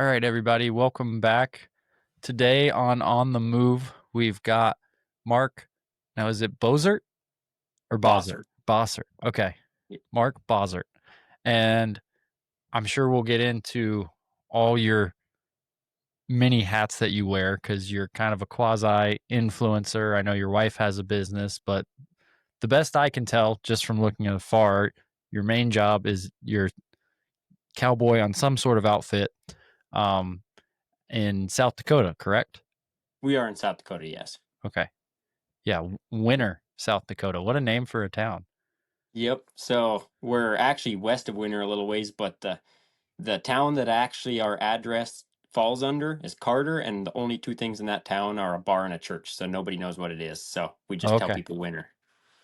All right, everybody, welcome back. Today on the Move, we've got Mark. Now, is it Bossert or Bossert? Bossert. Bossert. Okay, Mark Bossert. And I'm sure we'll get into all your many hats that you wear because you're kind of a quasi influencer. I know your wife has a business, but the best I can tell just from looking afar, your main job is you're cowboy on some sort of outfit um, in South Dakota, correct? We are in South Dakota, yes. Okay. Yeah, Winter, South Dakota. What a name for a town. Yep. So we're actually west of Winter a little ways, but the town that actually our address falls under is Carter, and the only two things in that town are a bar and a church. So nobody knows what it is. So we just tell Okay. people Winter.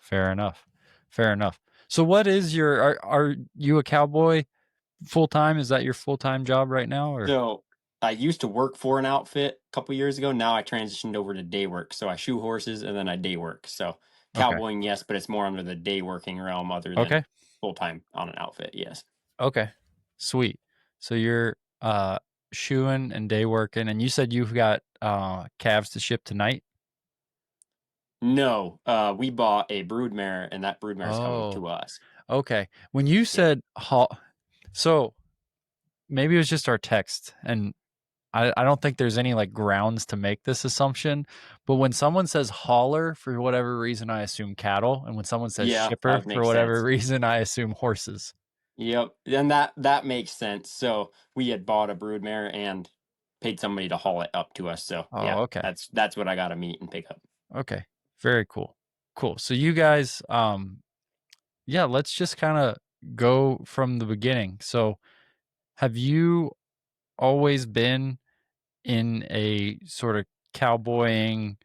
Fair enough. Fair enough. So what is your are you a cowboy full time? Is that your full time job right now or So I used to work for an outfit a couple years ago. Now I transitioned over to day work. So I shoe horses and then I day work. So okay. cowboying, yes, but it's more under the day working realm other than Okay. full time on an outfit, yes. Okay. Sweet. So you're shoeing and day working and you said you've got calves to ship tonight? No, we bought a broodmare, and that broodmare is coming Oh, to us. okay. When you Yeah. said so maybe it was just our text and I don't think there's any like grounds to make this assumption, but when someone says hauler for whatever reason, I assume cattle, and when someone says Yeah, shipper that for makes whatever sense. reason, I assume horses. Yep, and that makes sense. So we had bought a broodmare and paid somebody to haul it up to us. So Oh, yeah, okay, that's what I got to meet and pick up. okay, very cool, cool. So you guys, yeah, let's just kind of go from the beginning. So have you always been in a sort of cowboying,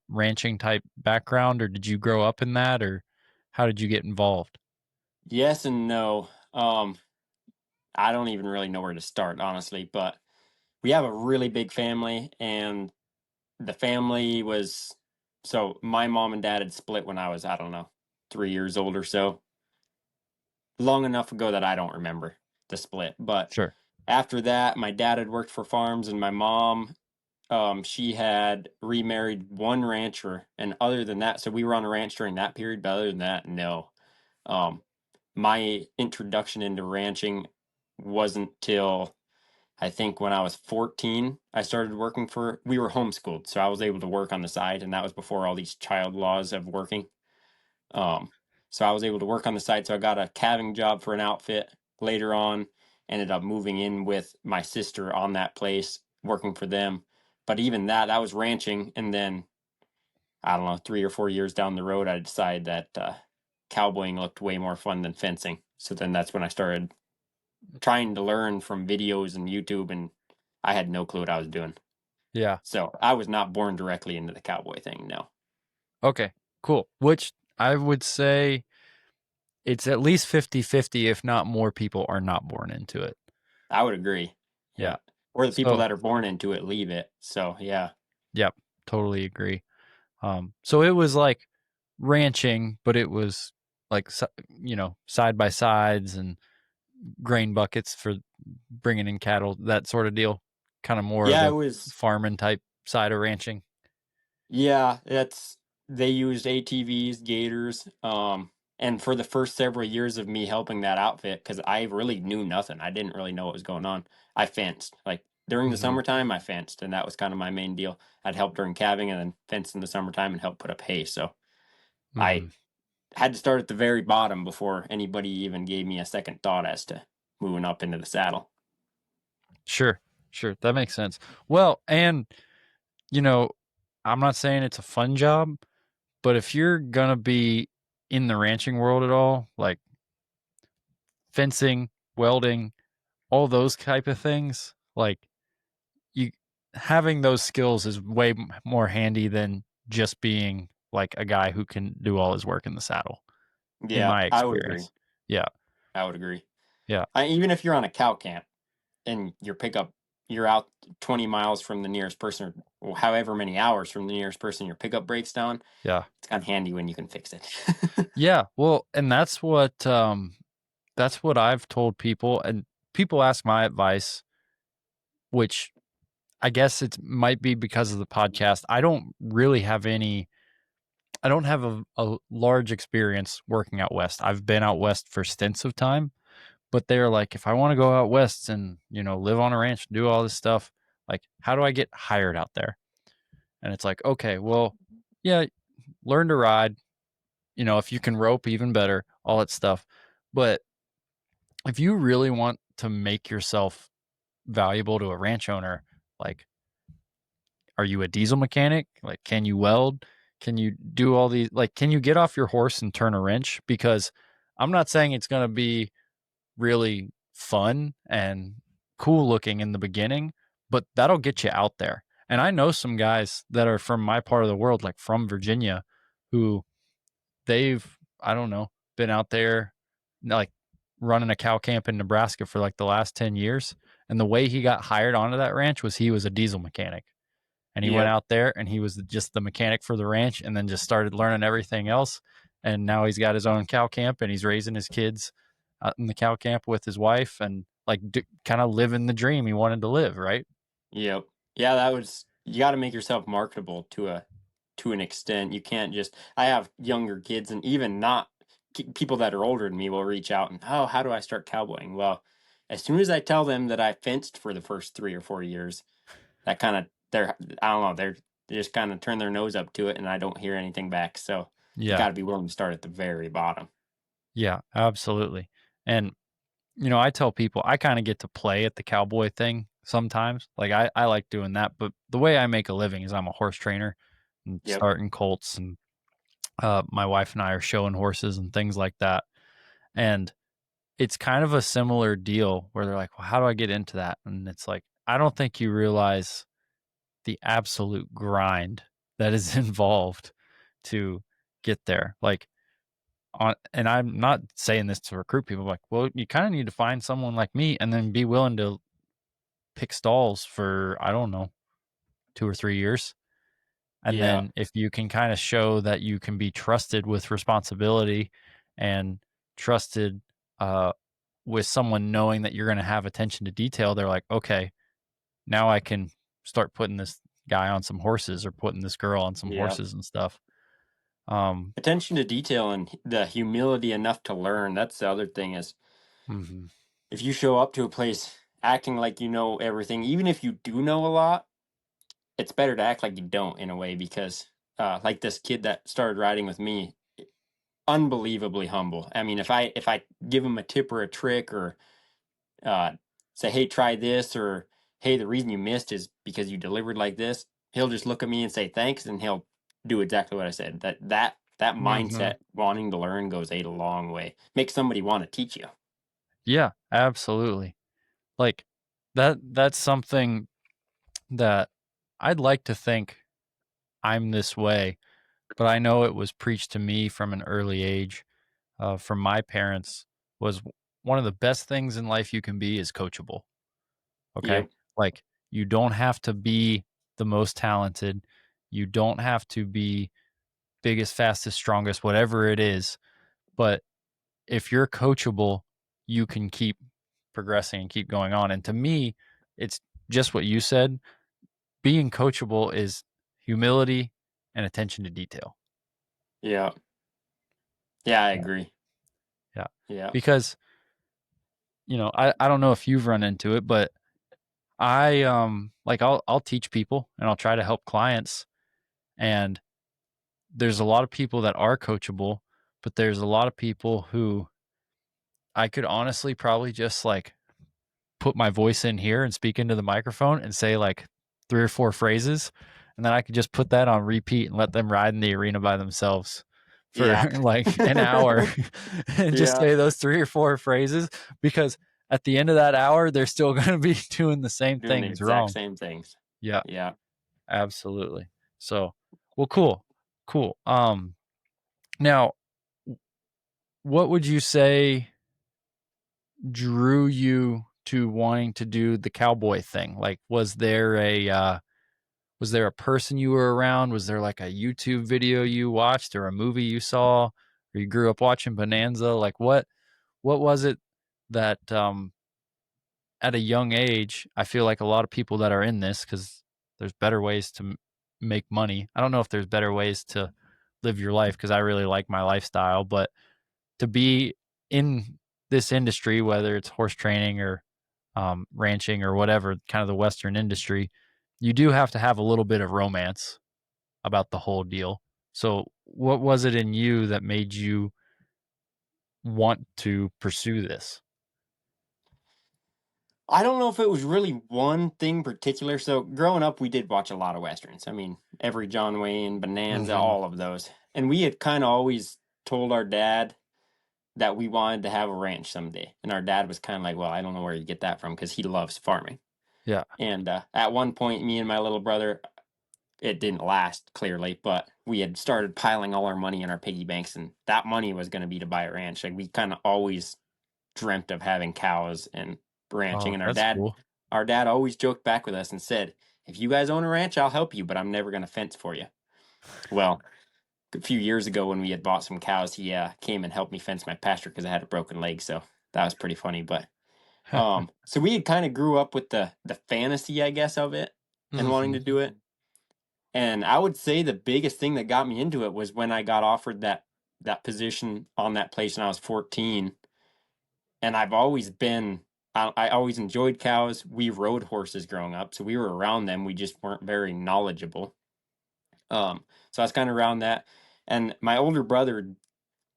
ranching type background, or did you grow up in that, or how did you get involved? Yes and no. I don't even really know where to start, honestly. But we have a really big family, and the family was so my mom and dad had split when I was, I don't know, 3 years old or so. Long enough ago that I don't remember the split. But Sure. after that, my dad had worked for farms, and my mom, she had remarried one rancher. And other than that, so we were on a ranch during that period. But other than that, no. Um, my introduction into ranching wasn't till I think when I was 14. I started working for. We were homeschooled, so I was able to work on the side, and that was before all these child laws of working. Um, so I was able to work on the side. So I got a calving job for an outfit later on. Ended up moving in with my sister on that place, working for them. But even that was ranching. And then I don't know, 3 or 4 years down the road, I decided that cowboying looked way more fun than fencing. So then that's when I started trying to learn from videos and YouTube, and I had no clue what I was doing. Yeah. So I was not born directly into the cowboy thing. No, Okay. Cool. Which I would say it's at least 50-50, if not more people are not born into it. I would agree. Yeah. Yeah. Or the people So, that are born into it leave it. So yeah. yep, totally agree. So it was like ranching, but it was like, side by sides and grain buckets for bringing in cattle, that sort of deal. Kind of more of Yeah, it the was farming type side of ranching. yeah, that's they used ATVs, gators, and for the first several years of me helping that outfit, because I really knew nothing. I didn't really know what was going on. I fenced. Like during the Hmm. summertime, I fenced, and that was kind of my main deal. I'd help during calving and then fence in the summertime and help put up hay. So I Hmm. had to start at the very bottom before anybody even gave me a second thought as to moving up into the saddle. Sure. Sure. That makes sense. Well, and, you know, I'm not saying it's a fun job, but if you're gonna be in the ranching world at all, like fencing, welding, all those type of things, like you having those skills is way more handy than just being like a guy who can do all his work in the saddle, in Yeah, my I would agree. experience. Yeah, I would agree. yeah, Even if you're on a cow camp and your pickup, you're out 20 miles from the nearest person, or however many hours from the nearest person, your pickup breaks down. yeah, It's kind of handy when you can fix it. yeah. Well, and that's what I've told people, and people ask my advice which I guess it might be because of the podcast. I don't really have any I don't have a large experience working out west. I've been out west for stints of time, but they're like, if I want to go out west and, live on a ranch, do all this stuff, like, how do I get hired out there? And it's like, okay, well, yeah, learn to ride, if you can rope, even better, all that stuff. But if you really want to make yourself valuable to a ranch owner, like, are you a diesel mechanic? Like, can you weld? Can you do all these? Like, can you get off your horse and turn a wrench? Because I'm not saying it's going to be really fun and cool looking in the beginning, but that'll get you out there. And I know some guys that are from my part of the world, like from Virginia, who they've, I don't know, been out there like running a cow camp in Nebraska for like the last 10 years. And the way he got hired onto that ranch was he was a diesel mechanic. And he went Yep. out there and he was just the mechanic for the ranch and then just started learning everything else. And now he's got his own cow camp and he's raising his kids out in the cow camp with his wife and like kind of living the dream he wanted to live, right? Yep. Yeah, that was you got to make yourself marketable to an extent. You can't just I have younger kids and even not people that are older than me will reach out and, "Oh, how do I start cowboying?" Well, as soon as I tell them that I fenced for the first 3 or 4 years, that kind of they're I don't know, they just kind of turn their nose up to it and I don't hear anything back. So, you Yeah. got to be willing to start at the very bottom. Yeah, absolutely. And I tell people I kind of get to play at the cowboy thing sometimes. Like I like doing that, but the way I make a living is I'm a horse trainer and Yep. starting colts and my wife and I are showing horses and things like that. And it's kind of a similar deal where they're like, "Well, how do I get into that?" And it's like, I don't think you realize the absolute grind that is involved to get there. Like and I'm not saying this to recruit people, like, well, you kind of need to find someone like me and then be willing to pick stalls for, I don't know, 2 or 3 years. And Yeah. then if you can kind of show that you can be trusted with responsibility and trusted uh, with someone knowing that you're going to have attention to detail, they're like, okay, now I can start putting this guy on some horses or putting this girl on some Yeah. horses and stuff. Um, Attention to detail and the humility enough to learn. That's the other thing is mhm, if you show up to a place acting like you know everything, even if you do know a lot, it's better to act like you don't in a way because like this kid that started riding with me, unbelievably humble. I mean, if I give him a tip or a trick or uh, say, "Hey, try this," or "Hey, the reason you missed is because you delivered like this," he'll just look at me and say thanks, and he'll do exactly what I said. That mhm. mindset, wanting to learn, goes a long way. Makes somebody want to teach you. Yeah, absolutely. Like that's something that I'd like to think I'm this way, but I know it was preached to me from an early age, from my parents, was one of the best things in life you can be is coachable. Okay. Yep. Like you don't have to be the most talented. You don't have to be biggest, fastest, strongest, whatever it is. But if you're coachable, you can keep progressing and keep going on. And to me, it's just what you said. Being coachable is humility and attention to detail. Yeah. Yeah, I Yeah. agree. Yeah. Yeah. Because, I don't know if you've run into it, but like I'll teach people and I'll try to help clients. And there's a lot of people that are coachable, but there's a lot of people who I could honestly probably just like put my voice in here and speak into the microphone and say like 3 or 4 phrases, and then I could just put that on repeat and let them ride in the arena by themselves for Yeah. like an hour and just Yeah. say those 3 or 4 phrases because at the end of that hour, they're still going to be doing the same Doing the things exact wrong. same things. Yeah, Yeah. absolutely. So, well, cool, cool. Now, what would you say drew you to wanting to do the cowboy thing? Like, was there a person you were around? Was there like a YouTube video you watched or a movie you saw or you grew up watching Bonanza? Like what was it that at a young age, I feel like a lot of people that are in this, because there's better ways to make money. I don't know if there's better ways to live your life because I really like my lifestyle, but to be in this industry, whether it's horse training or ranching or whatever, kind of the Western industry, you do have to have a little bit of romance about the whole deal. So, what was it in you that made you want to pursue this? I don't know if it was really one thing particular. So growing up, we did watch a lot of westerns. I mean, every John Wayne, Bonanza, Hmm. all of those. And we had kind of always told our dad that we wanted to have a ranch someday. And our dad was kind of like, "Well, I don't know where you get that from," because he loves farming. Yeah. And at one point, me and my little brother, it didn't last clearly, but we had started piling all our money in our piggy banks, and that money was going to be to buy a ranch. Like we kind of always dreamt of having cows and ranching. Oh, And that's cool. our dad always joked back with us and said, "If you guys own a ranch, I'll help you, but I'm never going to fence for you." Well, a few years ago when we had bought some cows, he came and helped me fence my pasture because I had a broken leg. So that was pretty funny. But so we had kind of grew up with the fantasy, I guess, of it and wanting Hmm. to do it. And I would say the biggest thing that got me into it was when I got offered that position on that place when I was 14. And I've always been I always enjoyed cows. We rode horses growing up, so we were around them. We just weren't very knowledgeable. So I was kind of around that. And my older brother,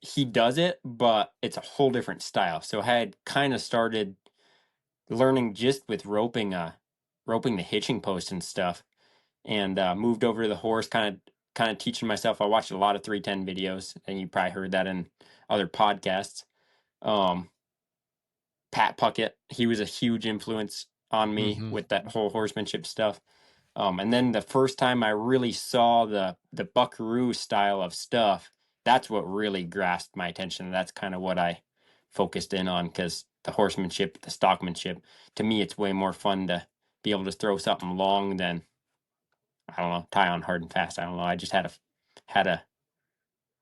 he does it, but it's a whole different style. So I had kind of started learning just with roping the hitching post and stuff, and moved over to the horse, kind of teaching myself. I watched a lot of 310 videos, and you probably heard that in other podcasts. Um, Pat Puckett, he was a huge influence on me Hmm. with that whole horsemanship stuff. And then the first time I really saw the Buckaroo style of stuff, that's what really grasped my attention. And that's kind of what I focused in on, because the horsemanship, the stockmanship, to me, it's way more fun to be able to throw something long than, I don't know, tie on hard and fast. I don't know. I just had a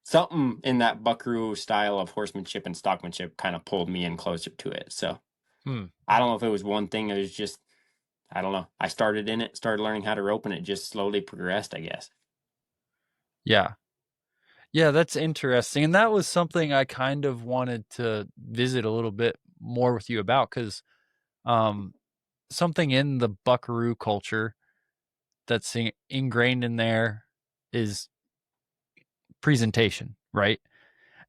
something in that Buckaroo style of horsemanship and stockmanship kind of pulled me in closer to it. So Hmm. I don't know if it was one thing. It was just, I don't know. I started in it, started learning how to rope, and it just slowly progressed, I guess. Yeah. Yeah, that's interesting. And that was something I kind of wanted to visit a little bit more with you about because um, something in the Buckaroo culture that's ingrained in there is presentation, right?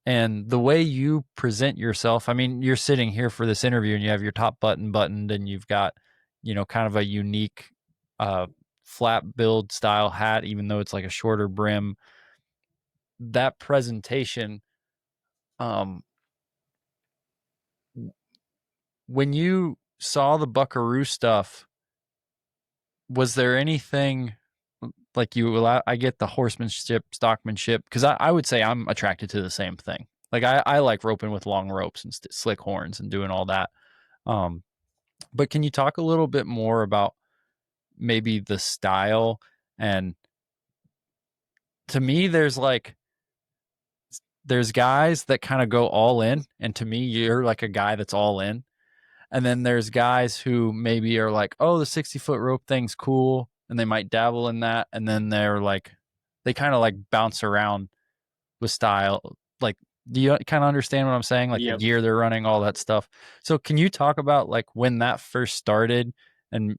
And the way you present yourself, I mean, you're sitting here for this interview and you have your top button buttoned and you've got, kind of a unique uh, flat build style hat, even though it's like a shorter brim. That presentation, um, when you saw the Buckaroo stuff, was there anything like you allow? I get the horsemanship, stockmanship, because I would say I'm attracted to the same thing. Like I like roping with long ropes and slick horns and doing all that. Um, but can you talk a little bit more about maybe the style? And to me, there's guys that kind of go all in, and to me, you're like a guy that's all in. And then there's guys who maybe are like, oh, the 60-foot rope thing's cool. And they might dabble in that. And then they kind of like bounce around with style. Like, do you kind of understand what I'm saying? Like the Yep. gear they're running, all that stuff. So, can you talk about like when that first started and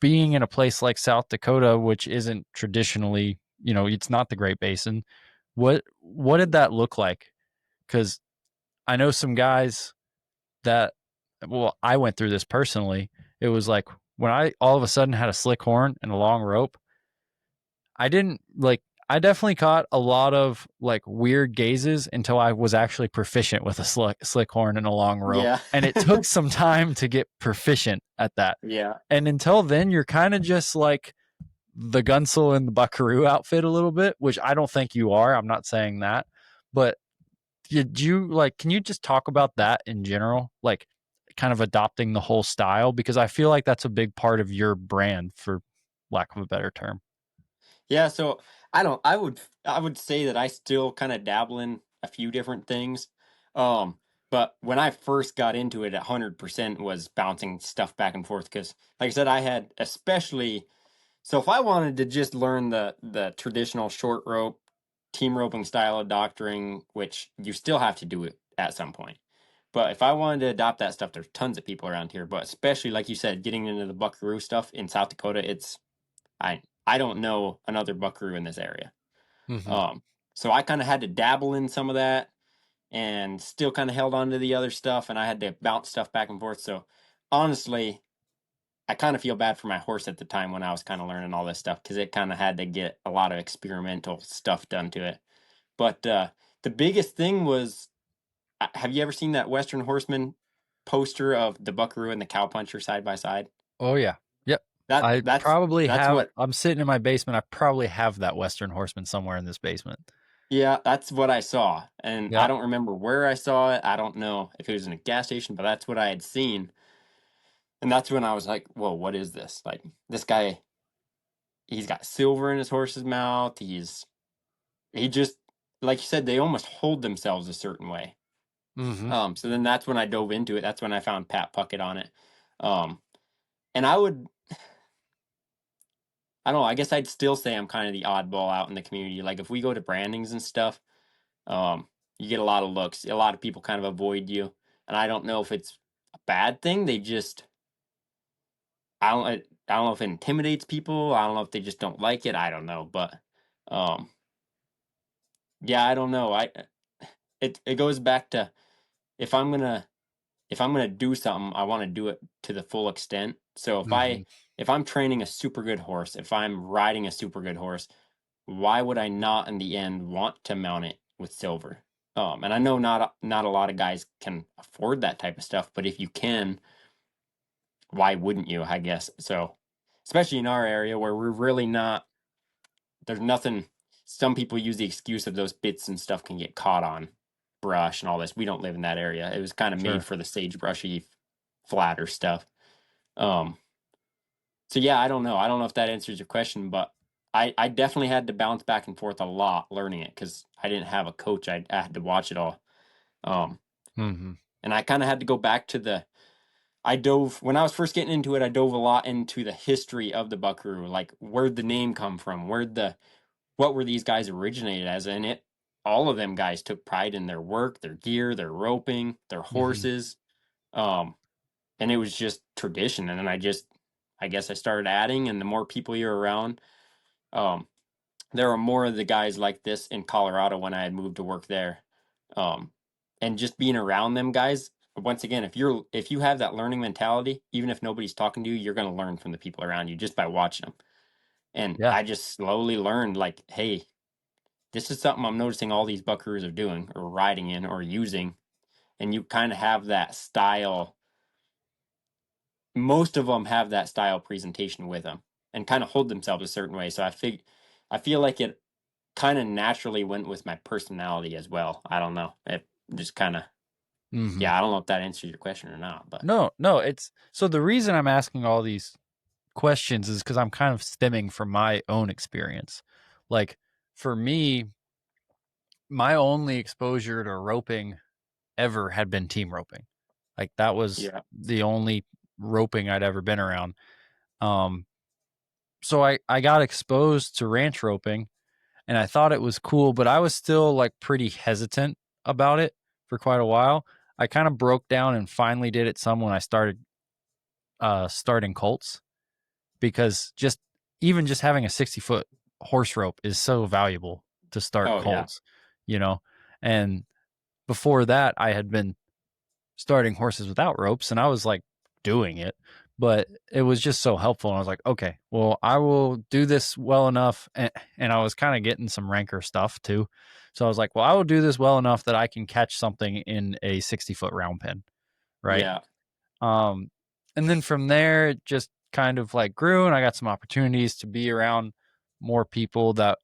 being in a place like South Dakota, which isn't traditionally, it's not the Great Basin? What did that look like? Because I know some guys that well, I went through this personally. It was like when I all of a sudden had a slick horn and a long rope, I didn't like I definitely caught a lot of like weird gazes until I was actually proficient with a slick horn and a long rope. Yeah. And it took some time to get proficient at that. Yeah. And until then, you're kind of just like the Gunsel and the Buckaroo outfit a little bit, which I don't think you are. I'm not saying that. But did you like can you just talk about that in general? Like kind of adopting the whole style because I feel like that's a big part of your brand for lack of a better term. Yeah. So I would say that I still kind of dabble in a few different things. Um, But when I first got into it, 100% was bouncing stuff back and forth because, like I said, I had especially. So if I wanted to just learn the traditional short rope, team roping style of doctoring, which you still have to do it at some point. But if I wanted to adopt that stuff, there's tons of people around here. But especially like you said, getting into the Buckaroo stuff in South Dakota, I don't know another Buckaroo in this area. Mhm. Um, so I kind of had to dabble in some of that and still kind of held on to the other stuff, and I had to bounce stuff back and forth. So honestly, I kind of feel bad for my horse at the time when I was kind of learning all this stuff because it kind of had to get a lot of experimental stuff done to it. But the biggest thing was, have you ever seen that Western Horseman poster of the Buckaroo and the Cowpuncher side by side? Oh, yeah. Yep. That I that's probably that's have what I'm sitting in my basement, I probably have that Western Horseman somewhere in this basement. yeah, that's what I saw. And I Yep. don't remember where I saw it. I don't know if it was in a gas station, but that's what I had seen. And that's when I was like, whoa, what is this? Like this guy, he's got silver in his horse's mouth. He just, like you said, they almost hold themselves a certain way. Mhm. So then that's when I dove into it. That's when I found Pat Puckett on it. Um, and I don't know, I guess I'd still say I'm kind of the oddball out in the community. Like if we go to brandings and stuff, you get a lot of looks. A lot of people kind of avoid you. And I don't know if it's a bad thing. They just, I don't know if it intimidates people. I don't know if they just don't like it. I don't know. But, um, yeah, I don't know. It goes back to if I'm gonna if I'm gonna do something, I want to do it to the full extent. So Mhm. if I'm training a super good horse, if I'm riding a super good horse, why would I not in the end want to mount it with silver? And I know not a lot of guys can afford that type of stuff, but if you can, why wouldn't you? I guess so. Especially in our area where we're really not. There's nothing. Some people use the excuse of those bits and stuff can get caught on brush and all this. We don't live in that area. It was kind of made Sure. for the sagebrushy, flatter stuff. Um, so yeah, I don't know. I don't know if that answers your question, but I definitely had to bounce back and forth a lot learning it because I didn't have a coach. I had to watch it all. Um, Mhm. and I kind of had to go back to I dove when I was first getting into it. I dove a lot into the history of the Buckaroo, like where'd the name come from, what were these guys originated as, and it all of them guys took pride in their work, their gear, their roping, their Mhm. horses, um, and it was just tradition. And then I guess I started adding, and the more people you're around, um, there are more of the guys like this in Colorado when I had moved to work there. Um, and just being around them guys, once again, if you have that learning mentality, even if nobody's talking to you, you're going to learn from the people around you just by watching them. And Yeah. I just slowly learned, like, hey, this is something I'm noticing all these buckaroos are doing or riding in or using, and you kind of have that style. Most of them have that style presentation with them and kind of hold themselves a certain way. So I feel like it kind of naturally went with my personality as well. I don't know. It just kind of, Mhm. yeah, I don't know if that answers your question or not, but No, no, it's so the reason I'm asking all these questions is because I'm kind of stemming from my own experience. Like for me, my only exposure to roping ever had been team roping. Like that was yeah. the only roping I'd ever been around. Um, so I got exposed to ranch roping and I thought it was cool, but I was still like pretty hesitant about it for quite a while. I kind of broke down and finally did it some when I started starting colts because just having a 60-foot horse rope is so valuable to start Oh, yeah. colts, you know. And before that, I had been starting horses without ropes and I was like doing it, but it was just so helpful. And I was like, okay, well, I will do this well enough. And I was kind of getting some ranker stuff too. So I was like, well, I will do this well enough that I can catch something in a 60-foot round pen. Right. Yeah. Um, and then from there, it just kind of like grew and I got some opportunities to be around more people that,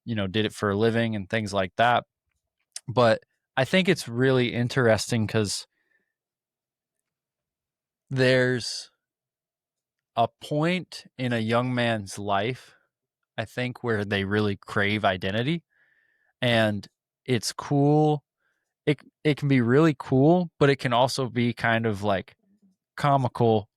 did it for a living and things like that. But I think it's really interesting because there's a point in a young man's life, I think, where they really crave identity. And it's cool it can be really cool, but it can also be kind of like comical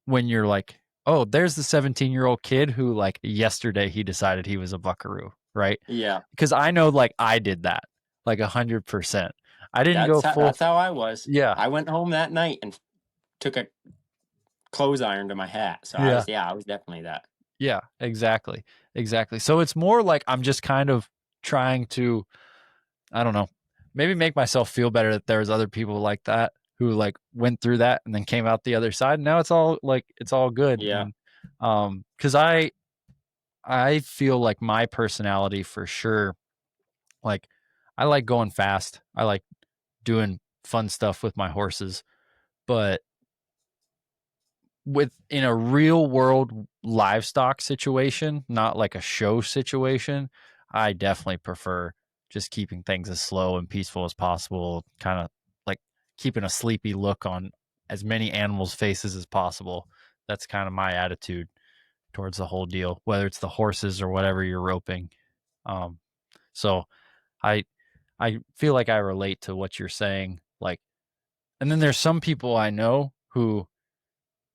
when you're like, oh, there's the 17-year-old kid who like yesterday he decided he was a buckaroo, right? Yeah. Because I know like I did that like 100%. I didn't go full. That's how I was. Yeah, I went home that night and took a clothes iron to my hat. So yeah, I was definitely that. yeah, exactly, exactly. So it's more like I'm just kind of trying to, I don't know, maybe make myself feel better that there's other people like that who like went through that and then came out the other side. Now it's all like it's all good. Yeah. And cuz I feel like my personality for sure, like I like going fast. I like doing fun stuff with my horses, but with in a real world livestock situation, not like a show situation, I definitely prefer just keeping things as slow and peaceful as possible, kind of like keeping a sleepy look on as many animals' faces as possible. That's kind of my attitude towards the whole deal, whether it's the horses or whatever you're roping. Um, so I I feel like I relate to what you're saying. Like, and then there's some people I know who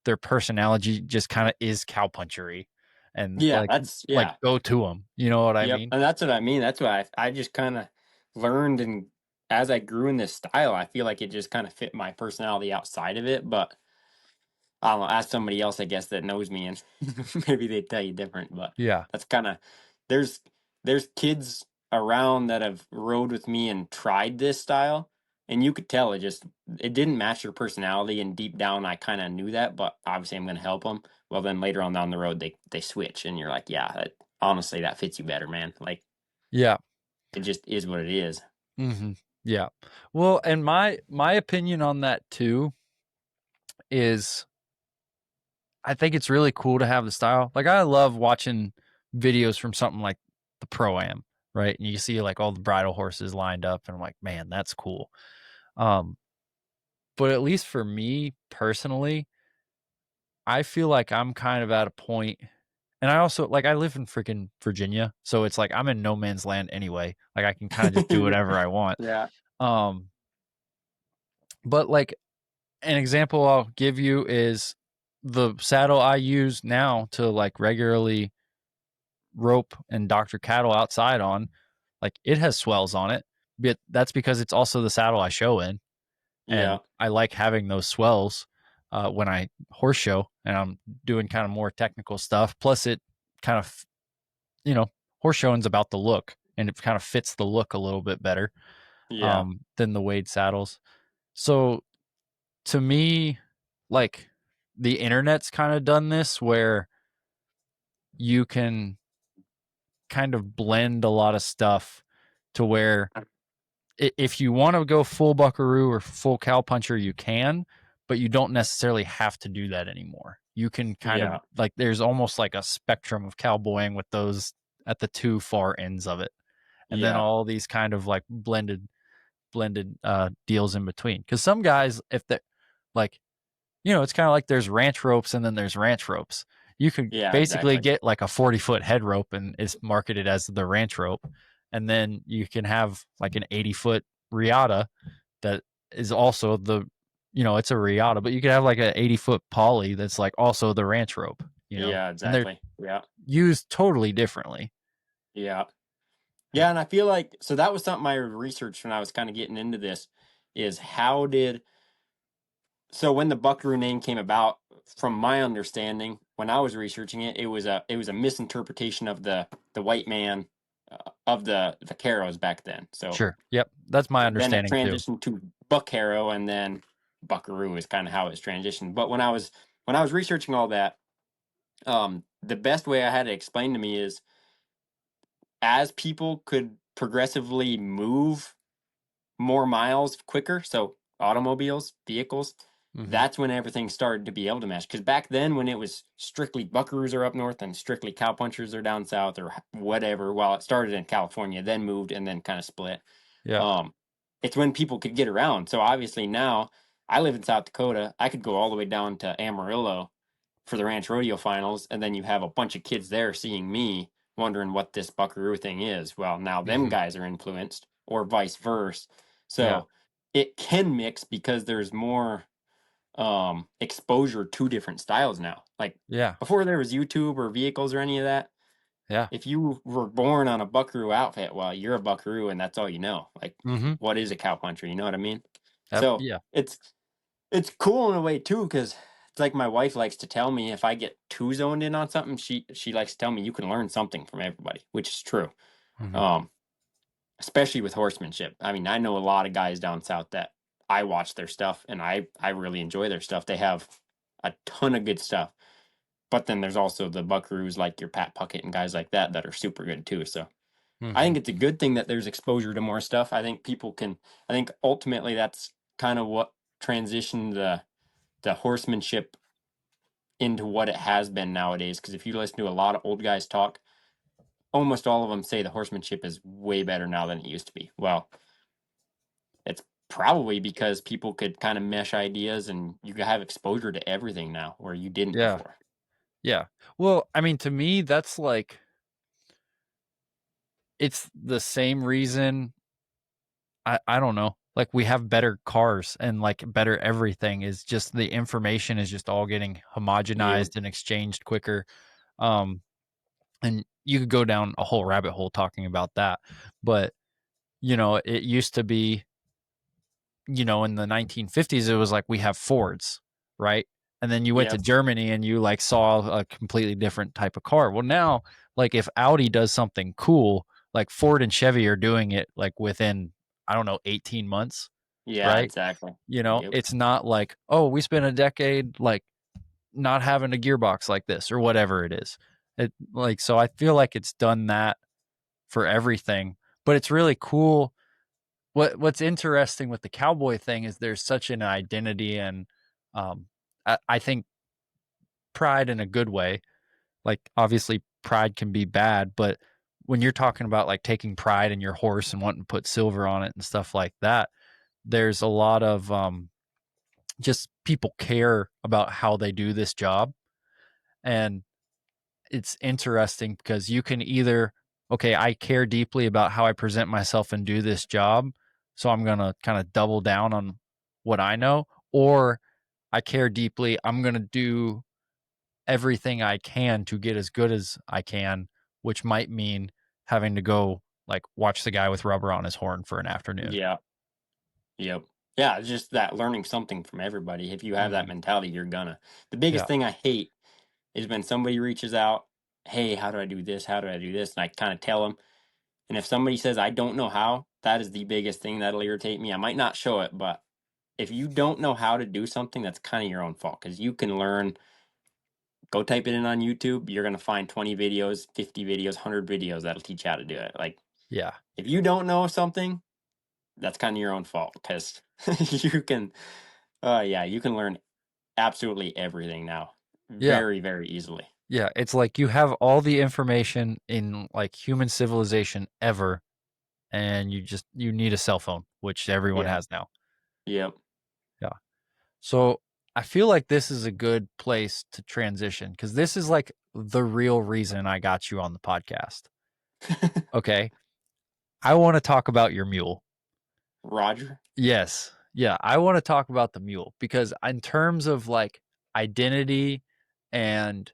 their personality just kind of is cowpunchery and Yeah, that's like yeah. go to them. You know what I Yep. mean? And that's what I mean. That's why I just kind of learned, and as I grew in this style, I feel like it just kind of fit my personality outside of it, but I don't know, ask somebody else, I guess, that knows me, and maybe they tell you different. But Yeah. that's kind of there's there's kids around that have rode with me and tried this style, and you could tell it didn't match their personality, and deep down I kind of knew that, but obviously I'm going to help them. Well, then later on down the road they switch, and you're like, yeah, honestly that fits you better, man. Like Yeah. it just is what it is. Hmm. Yeah. Well, and my opinion on that too is I think it's really cool to have the style. Like I love watching videos from something like the Pro Am, right? And you see like all the bridle horses lined up, and I'm like, man, that's cool. Um, but at least for me personally, I feel like I'm kind of at a point, and I also like I live in freaking Virginia, so it's like I'm in no man's land anyway. Like I can kind of just do whatever I want. Yeah, Um, but like an example I'll give you is the saddle I use now to like regularly rope and doctor cattle outside on. Like it has swells on it, but that's because it's also the saddle I show in, yeah, and I like having those swells when I horse show and I'm doing kind of more technical stuff. Plus, it kind of horse showing's about the look, and it kind of fits the look a little bit better yeah, than the Wade saddles. So to me, like the internet's kind of done this where you can kind of blend a lot of stuff to where if you want to go full buckaroo or full cowpuncher, you can, but you don't necessarily have to do that anymore. You can kind of yeah, like there's almost like a spectrum of cowboying with those at the two far ends of it. And then yeah, all these kind of like blended deals in between. Because some guys, if they like, it's kind of like there's ranch ropes and then there's ranch ropes. You could yeah, basically exactly. get like a 40-foot head rope and it's marketed as the ranch rope, and then you can have like an 80-foot riata that is also it's a riata, but you could have like an 80-foot poly that's like also the ranch rope, Yeah, and they're exactly. Yeah, used totally differently. yeah. Yeah, and I feel like so that was something I researched when I was kind of getting into this is how did so when the Buckaroo name came about, from my understanding, when I was researching it, it was a misinterpretation of the white man of the Caros back then. So Sure. Yep. That's my then it understanding too. transitioned to Buckaroo, and then Buckaroo is kind of how it's transitioned. But when I was researching all that, the best way I had it explained to me is as people could progressively move more miles quicker, so automobiles, vehicles, Hmm. that's when everything started to be able to mesh. Because back then, when it was strictly buckaroos are up north and strictly cowpunchers are down south or whatever, well, it started in California, then moved and then kind of split. Yeah. Um, it's when people could get around. So obviously now I live in South Dakota. I could go all the way down to Amarillo for the Ranch Rodeo Finals, and then you have a bunch of kids there seeing me, wondering what this buckaroo thing is. Well, now them Hmm. guys are influenced, or vice versa. Yeah. So it can mix because there's more exposure to different styles now. Like Yeah. before there was YouTube or vehicles or any of that, Yeah. if you were born on a Buckaroo outfit, well, you're a Buckaroo and that's all you know. Like, Mhm. what is a cowpuncher? You know what I mean? Yep. So Yeah. it's cool in a way too, because it's like my wife likes to tell me if I get too zoned in on something, she likes to tell me you can learn something from everybody, which is true. Mhm. Um, especially with horsemanship. I mean, I know a lot of guys down south that I watch their stuff and I really enjoy their stuff. They have a ton of good stuff. But then there's also the buckaroos like your Pat Puckett and guys like that that are super good too. So I Mhm. think it's a good thing that there's exposure to more stuff. I think people can. I think ultimately that's kind of what transitioned the horsemanship into what it has been nowadays. Because if you listen to a lot of old guys talk, almost all of them say the horsemanship is way better now than it used to be. Well, it's probably because people could kind of mesh ideas and you have exposure to everything now where you didn't Yeah. before. Yeah. Well, I mean, to me, that's like it's the same reason I don't know. Like we have better cars and like better everything is just the information is just all getting Yep. homogenized and exchanged quicker. Um, and you could go down a whole rabbit hole talking about that. But, it used to be, in the 1950s, it was like we have Fords, right? And then you went to Yep. Germany and you like saw a completely different type of car. Well, now, like if Audi does something cool, like Ford and Chevy are doing it like within, I don't know, 18 months, Yeah, right? exactly. Yep. It's not like, oh, we spent a decade like not having a gearbox like this or whatever it is. So I feel like it's done that for everything, but it's really cool. What's interesting with the cowboy thing is there's such an identity and I think pride in a good way. Like obviously pride can be bad, but when you're talking about like taking pride in your horse and wanting to put silver on it and stuff like that, there's a lot of just people care about how they do this job. And it's interesting because you can either, okay, I care deeply about how I present myself and do this job. So I'm going to kind of double down on what I know, or I care deeply. I'm going to do everything I can to get as good as I can, which might mean having to go like watch the guy with rubber on his horn for an afternoon. Yeah. Yep. Yeah, it's just that learning something from everybody. If you have that Mhm. mentality, you're gonna. The biggest Yeah. thing I hate is when somebody reaches out, "Hey, how do I do this? How do I do this?" And I kind of tell them. And if somebody says, "I don't know how," that is the biggest thing that'll irritate me. I might not show it, but if you don't know how to do something, that's kind of your own fault because you can learn. Go type it in on YouTube. You're gonna find 20 videos, 50 videos, 100 videos that'll teach you how to do it. Like Yeah. if you don't know something, that's kind of your own fault because you can. Yeah, you can learn absolutely everything now. Yeah. Very, very easily. Yeah. It's like you have all the information in like human civilization ever and you need a cell phone, which everyone Yeah. has now. Yep. Yeah. So I feel like this is a good place to transition because this is like the real reason I got you on the podcast. Okay. I want to talk about your mule. Roger. Yes. Yeah. I want to talk about the mule because in terms of like identity and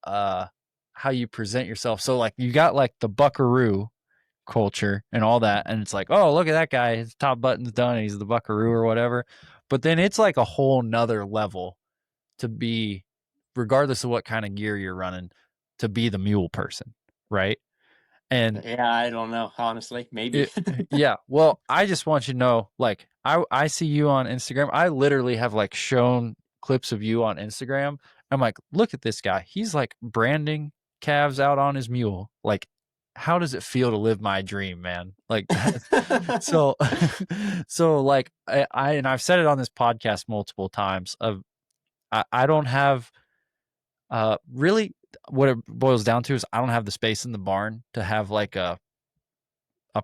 uh how you present yourself. So like you got like the buckaroo culture and all that. And it's like, oh, look at that guy. His top button's done. He's the buckaroo or whatever. But then it's like a whole nother level to be, regardless of what kind of gear you're running, to be the mule person. Right. And Yeah, I don't know, honestly. Maybe. yeah, well, I just want you to know, like, I see you on Instagram. I literally have like shown clips of you on Instagram. I'm like, look at this guy. He's like branding calves out on his mule. Like, how does it feel to live my dream, man? Like that. So, so like and I've said it on this podcast multiple times. Of I don't have really what it boils down to is I don't have the space in the barn to have like a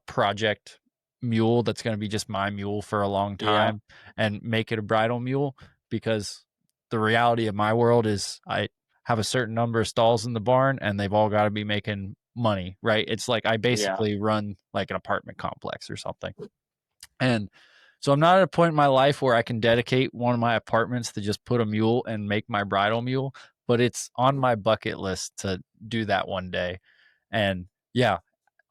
project mule that's going to be just my mule for a long Yeah. time and make it a bridal mule because the reality of my world is I have a certain number of stalls in the barn and they've all got to be making money, right? It's like I Yeah. basically run like an apartment complex or something. And so I'm not at a point in my life where I can dedicate one of my apartments to just put a mule and make my bridal mule, but it's on my bucket list to do that one day. And yeah,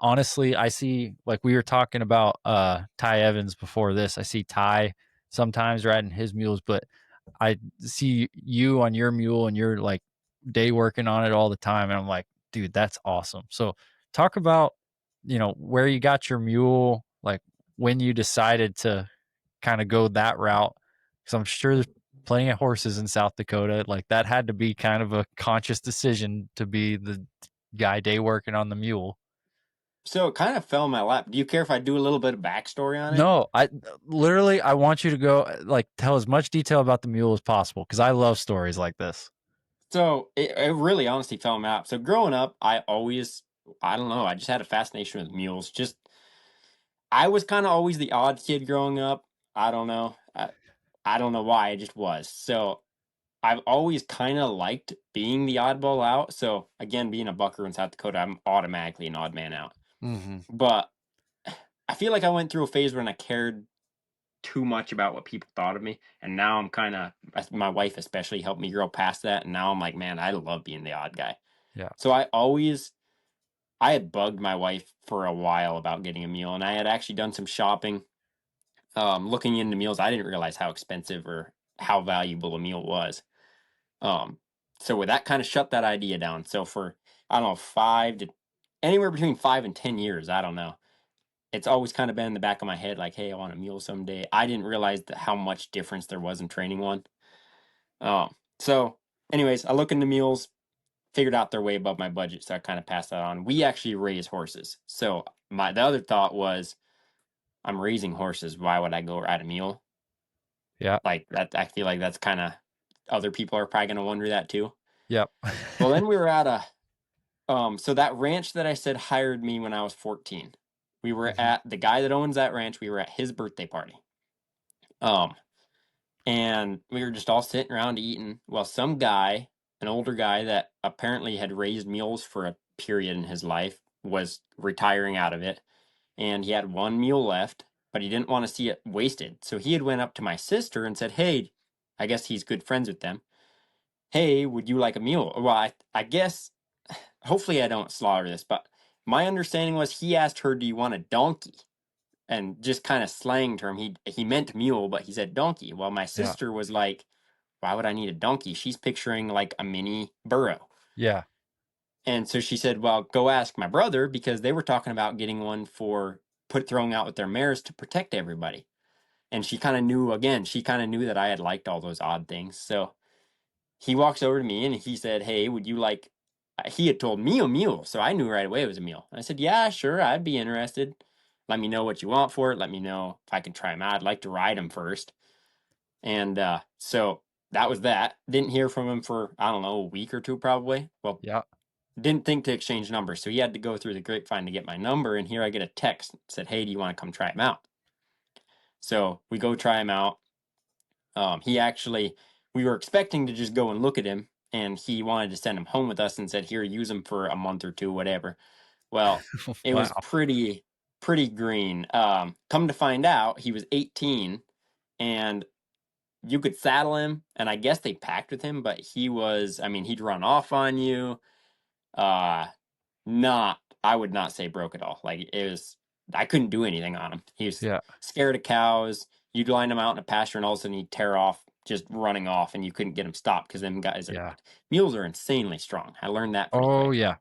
honestly, I see, like we were talking about Ty Evans before this. I see Ty sometimes riding his mules, but I see you on your mule and you're like day working on it all the time. And I'm like, dude, that's awesome. So talk about, where you got your mule, like when you decided to kind of go that route. Cause I'm sure there's plenty of horses in South Dakota. Like that had to be kind of a conscious decision to be the guy day working on the mule. So it kind of fell in my lap. Do you care if I do a little bit of backstory on it? No, I want you to go like tell as much detail about the mule as possible because I love stories like this. So it really honestly fell in my lap. So growing up, I don't know, I just had a fascination with mules. Just I was kind of always the odd kid growing up. I don't know. I don't know why. I just was. So I've always kind of liked being the oddball out. So again, being a Buckaroo in South Dakota, I'm automatically an odd man out. Mm-hmm. But I feel like I went through a phase when I cared too much about what people thought of me, and now I'm kind of, my wife especially helped me grow past that, and now I'm like, man, I love being the odd guy. Yeah. So I had bugged my wife for a while about getting a meal, and I had actually done some shopping, looking into meals. I didn't realize how expensive or how valuable a meal was. Um, so with that kind of shut that idea down. So for, I don't know, anywhere between 5 and 10 years, I don't know. It's always kind of been in the back of my head, like, hey, I want a mule someday. I didn't realize how much difference there was in training one. So, anyways, I look into mules, figured out they're way above my budget, so I kind of passed that on. We actually raise horses, so the other thought was, I'm raising horses. Why would I go ride a mule? Yeah. Like that, I feel like that's kind of, other people are probably gonna wonder that too. Yep. Well, then we were at so that ranch that I said hired me when I was 14. We were Hmm. at the guy that owns that ranch. We were at his birthday party. Um, and we were just all sitting around eating. Well, some guy, an older guy that apparently had raised mules for a period in his life, was retiring out of it, and he had one mule left, but he didn't want to see it wasted. So he had went up to my sister and said, "Hey, I guess he's good friends with them. Hey, would you like a mule?" Well, I guess hopefully I don't slaughter this, but my understanding was he asked her, "Do you want a donkey?" And just kind of slang term, he meant mule, but he said donkey. Well, my Yeah. sister was like, "Why would I need a donkey?" She's picturing like a mini burro. Yeah. And so she said, "Well, go ask my brother," because they were talking about getting one for put throwing out with their mares to protect everybody. And she kind of knew, again, she kind of knew that I had liked all those odd things. So he walks over to me and he said, "Hey, would you like," he had told me a mule, so I knew right away it was a mule. I said, "Yeah, sure, I'd be interested. Let me know what you want for it. Let me know if I can try him out. I'd like to ride him first." And so that was that. Didn't hear from him for, I don't know, a week or two probably. Well, Yeah. didn't think to exchange numbers. So he had to go through the grapevine to get my number. And here I get a text that said, "Hey, do you want to come try him out?" So we go try him out. He actually, we were expecting to just go and look at him, and he wanted to send him home with us and said, "Here, use him for a month or two, whatever." Well, it was Wow. pretty green. Come to find out, he was 18, and you could saddle him, and I guess they packed with him, but he was, I mean, he'd run off on you. Uh, not, I would not say broke at all. Like it was, I couldn't do anything on him. He was Yeah. scared of cows. You'd line him out in a pasture, and all of a sudden he'd tear off, just running off, and you couldn't get him stopped because them guys are, Yeah. mules are insanely strong. I learned that pretty Oh quick. yeah.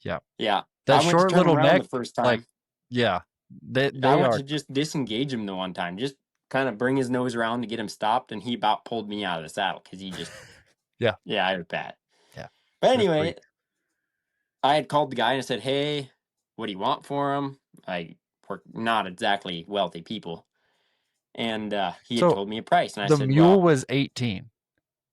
Yeah. Yeah, I That went to short turn him little around the neck, first like, time. yeah. They I they went are. to just disengage him the one time, just kind of bring his nose around to get him stopped, and he about pulled me out of the saddle because he just, Yeah. yeah, I was bad. Yeah. But They're anyway, freaks. I had called the guy and I said, "Hey, what do you want for him?" I We're not exactly wealthy people, and he had So told me a price, and I the said, mule "Well, was 18.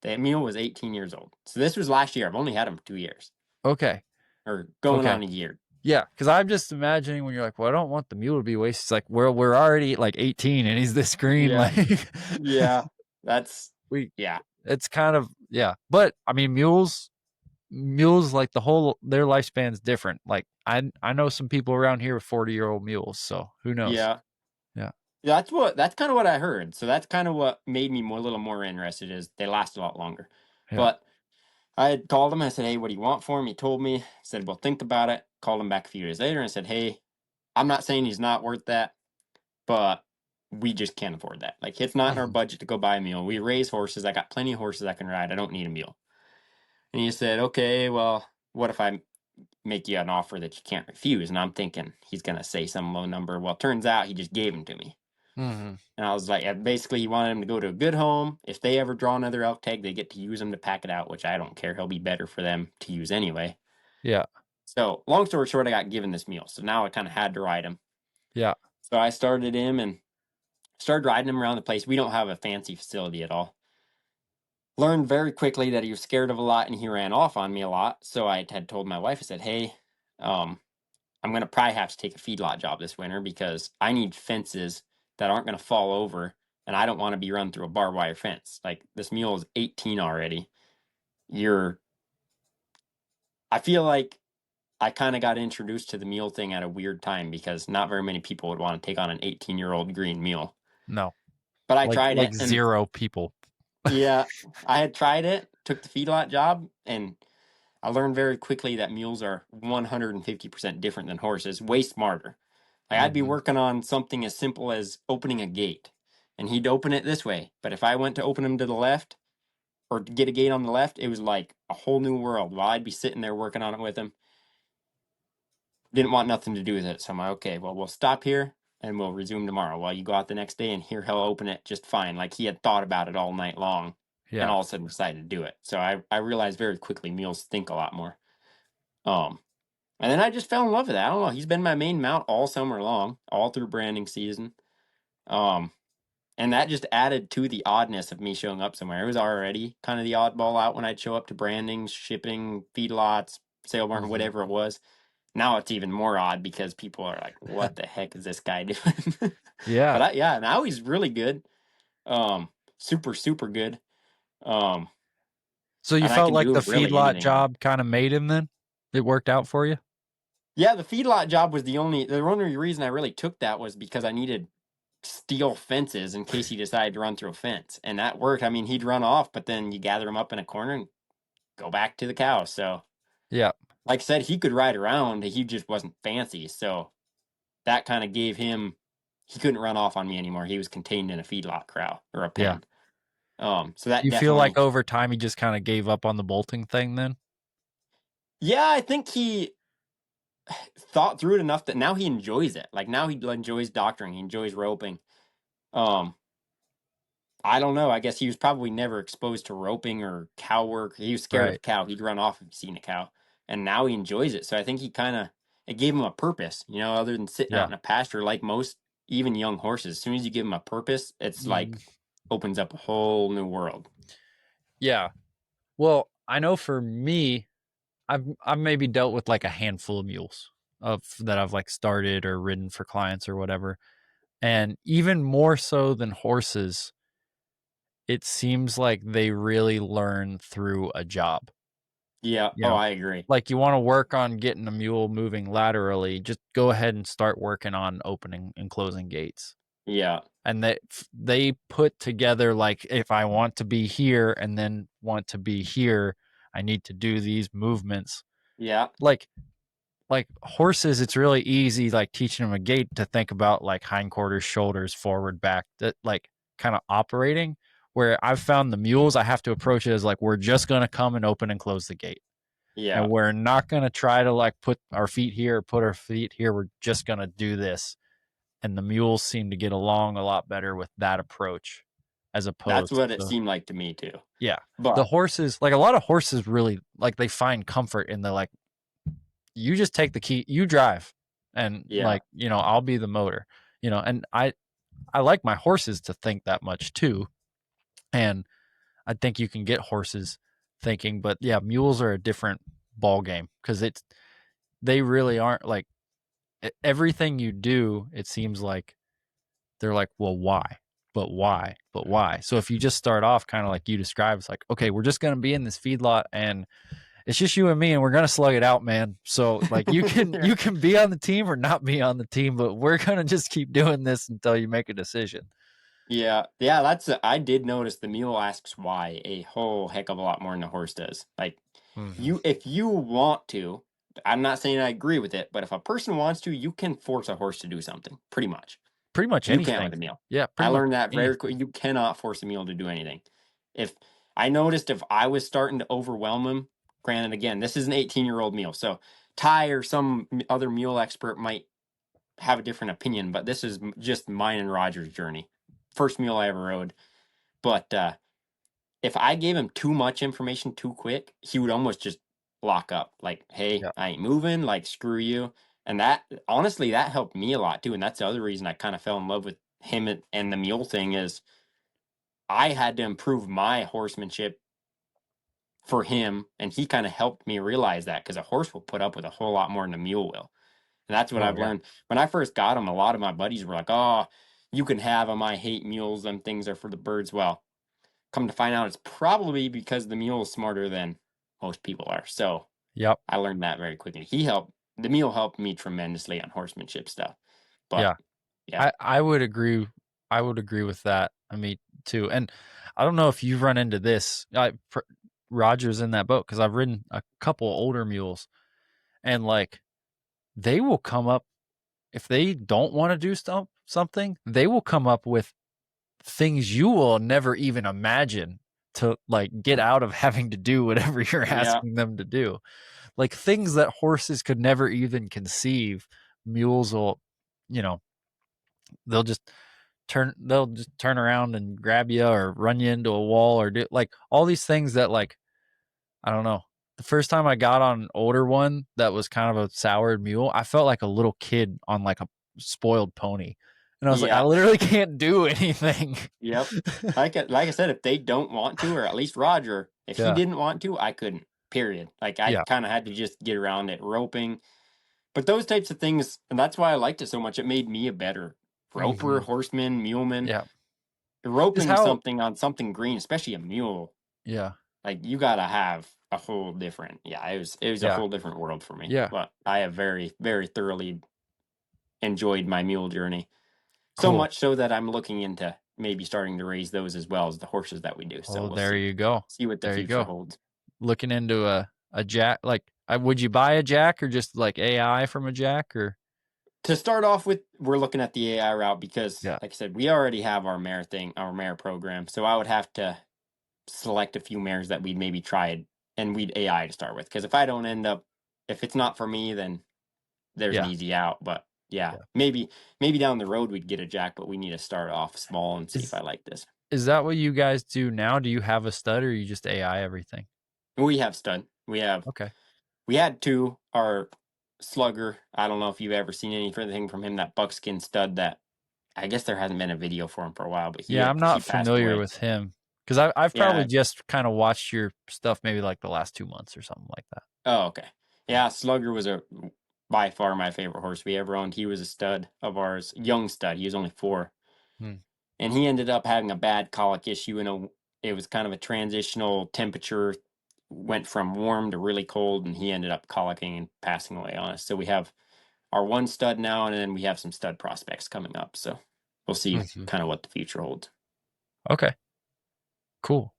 that mule was 18 years old, so this was last year. I've only had him 2 years, Okay. or going Okay. on a year." Yeah, because I'm just imagining when you're like, well, I don't want the mule to be wasted. It's like, well, we're already like 18 and he's this green. Yeah, Like, yeah, that's we, yeah, it's kind of, yeah. But I mean, mules, like their lifespan's different. Like, I know some people around here with 40-year-old mules. So who knows? yeah. Yeah. That's kind of what I heard. So that's kind of what made me more a little more interested is they last a lot longer. Yeah. But I had called him. I said, "Hey, what do you want for him?" He told me. Said, "Well, think about it." Called him back a few days later and said, "Hey, I'm not saying he's not worth that, but we just can't afford that. Like, it's not in our Mhm. budget to go buy a mule. We raise horses. I got plenty of horses I can ride. I don't need a mule." And he said, "Okay, well, what if I make you an offer that you can't refuse?" And I'm thinking he's gonna say some low number. Well, turns out he just gave him to me. Mhm. And I was like, basically, he wanted him to go to a good home. If they ever draw another elk tag, they get to use him to pack it out, which I don't care. He'll be better for them to use anyway. Yeah. So, long story short, I got given this mule. So now I kind of had to ride him. Yeah. So I started him and started riding him around the place. We don't have a fancy facility at all. Learned very quickly that he was scared of a lot and he ran off on me a lot. So I had told my wife, I said, "Hey, um, I'm going to probably have to take a feedlot job this winter because I need fences that aren't going to fall over. And I don't want to be run through a barbed wire fence. Like this mule is 18 already. You're, I feel like I kind of got introduced to the mule thing at a weird time because not very many people would want to take on an 18-year-old green mule. No. But I Like tried like it and 0 people. yeah, I had tried it, took the feedlot job, and I learned very quickly that mules are 150% different than horses, way smarter. Like I'd be Mhm. working on something as simple as opening a gate, and he'd open it this way. But if I went to open him to the left or to get a gate on the left, it was like a whole new world. While I'd be sitting there working on it with him, didn't want nothing to do with it. So I'm like, okay, well, we'll stop here and we'll resume tomorrow. Well, you go out the next day and here he'll open it just fine. Like he had thought about it all night long and Yeah. all of a sudden decided to do it. So I realized very quickly mules think a lot more. Um, and then I just fell in love with it. I don't know. He's been my main mount all summer long, all through branding season. Um, and that just added to the oddness of me showing up somewhere. It was already kind of the oddball out when I'd show up to branding, shipping, feedlots, sale barn, Mhm. whatever it was. Now it's even more odd because people are like, "What the heck is this guy doing?" Yeah. But yeah, now he's really good. Super, super good. Um, So you and I felt can like the do really feedlot anything on him. job kinda made him then? It worked out for you? Yeah, the feedlot job was the only reason I really took that was because I needed steel fences in case he decided to run through a fence, and that worked. I mean, he'd run off, but then you gather him up in a corner and go back to the cow. So, Yeah. like I said, he could ride around. He just wasn't fancy. So that kind of gave him. He couldn't run off on me anymore. He was contained in a feedlot corral or a Yeah. pen. So that You feel like definitely. over time he just kinda gave up on the bolting thing then? Yeah, I think he thought through it enough that now he enjoys it. Like now he enjoys doctoring. He enjoys roping. Um, I don't know. I guess he was probably never exposed to roping or cow work. He was scared of a Right. cow. He'd run off if he seen a cow, and now he enjoys it. So I think he kind of it gave him a purpose, other than sitting out Yeah. in a pasture like most even young horses. As soon as you give him a purpose, it's Mhm. like opens up a whole new world. Yeah. Well, I know for me, I've maybe dealt with, like, a handful of mules of that I've, like, started or ridden for clients or whatever, and even more so than horses, it seems like they really learn through a job, Yeah. you Oh, know? I agree. Like, you wanna work on getting a mule moving laterally, just go ahead and start working on opening and closing gates. Yeah. And they put together, like, if I want to be here and then want to be here, I need to do these movements. Yeah. Like horses, it's really easy, like, teaching them a gait to think about, like, hindquarters, shoulders, forward, back, that, like, kinda operating, where I've found the mules, I have to approach it as, like, we're just gonna come and open and close the gate, and Yeah. we're not gonna try to, like, put our feet here or put our feet here, we're just gonna do this, and the mules seem to get along a lot better with that approach as That's opposed what it to seemed like to me too. yeah. The But horses, like, a lot of horses really, like, they find comfort in the, like, you just take the key, you drive, and, yeah, like, I'll be the motor, and I like my horses to think that much too, and I think you can get horses thinking, but yeah, mules are a different ball game because they really aren't like everything you do. It seems like they're like, well, why? But why? But why? So if you just start off kind of like you described, it's like, okay, we're just going to be in this feedlot and it's just you and me, and we're gonna slug it out, man. So like you can be on the team or not be on the team, but we're gonna just keep doing this until you make a decision. Yeah, yeah, I did notice the mule asks why a whole heck of a lot more than the horse does. Like, Hmm. if you want to, I'm not saying I agree with it, but if a person wants to, you can force a horse to do something, pretty much. Pretty much You can't with anything. a mule. Yeah, I pretty much learned that very quick. anything. You cannot force a mule to do anything. If I noticed if I was starting to overwhelm him, granted, again, this is an 18-year-old mule, so Ty or some other mule expert might have a different opinion, but this is just mine and Roger's journey. First mule I ever rode. But if I gave him too much information too quick, he would almost just lock up. Like, hey, Yeah. I ain't moving. Like, screw you. And that honestly, that helped me a lot too. And that's the other reason I kind of fell in love with him and the mule thing is I had to improve my horsemanship for him, and he kind of helped me realize that because a horse will put up with a whole lot more than a mule will. And that's what Oh I've yeah. learned. When I first got him, a lot of my buddies were like, "Oh, you can have them. I hate mules. Them things are for the birds." Well, come to find out, it's probably because the mule is smarter than most people are. So Yep. I learned that very quickly. The mule helped me tremendously on horsemanship stuff. But Yeah. yeah, I would agree. I would agree with that. I mean, too. And I don't know if you've run into this. Roger's in that boat because I've ridden a couple older mules, and like they will come up if they don't want to do something. They will come up with things you will never even imagine to like get out of having to do whatever you're yeah, asking them to do. Like things that horses could never even conceive, mules will, you know, they'll just they'll just turn around and grab you or run you into a wall or do like all these things that like I don't know. The first time I got on an older one that was kind of a soured mule, I felt like a little kid on like a spoiled pony. And I was like, I yeah, literally can't do anything. yep. Like I said, if they don't want to, or at least Roger, if he Yeah. didn't want to, I couldn't. Period. Like I Yeah. kind of had to just get around it, roping. But those types of things, and that's why I liked it so much. It made me a better roper, Hmm. horseman, muleman. Yeah. Is Roping how, something on something green, especially a mule, yeah. like you gotta have a whole different. Yeah, it was a Yeah. whole different world for me. Yeah. But I have very very thoroughly enjoyed my mule journey. So Cool. much so that I'm looking into maybe starting to raise those as well as the horses that we do. So Oh, we'll there see. you go. See what the There you future go. holds. Looking into a jack. Like, would you buy a jack or just like AI from a jack or? To start off with, we're looking at the AI route because, Yeah. like I said, we already have our mare program. So I would have to select a few mares that we'd maybe tried and we'd AI to start with. Because if I don't end up, if it's not for me, then there's an Yeah. easy out. But yeah, Yeah. maybe down the road we'd get a jack, but we need to start off small and see if Is I like this. is that what you guys do now? Do you have a stud or you just AI everything? We have stud. Okay. We had two. Our slugger. I don't know if you've ever seen anything from him. That buckskin stud. That I guess there hasn't been a video for him for a while, but Yeah, I'm he not passed familiar away. with him because I've probably Yeah. just kind of watched your stuff maybe like the last 2 months or something like that. Oh, okay. Yeah. Yeah, Slugger was a by far my favorite horse we ever owned. He was a stud of ours, young stud. He was only 4, Hmm. and he ended up having a bad colic issue. It was kind of a transitional temperature, went from warm to really cold, and he ended up colicking and passing away on us. So we have our one stud now, and then we have some stud prospects coming up. So we'll see Hmm. kind of what the future holds. Okay. Cool.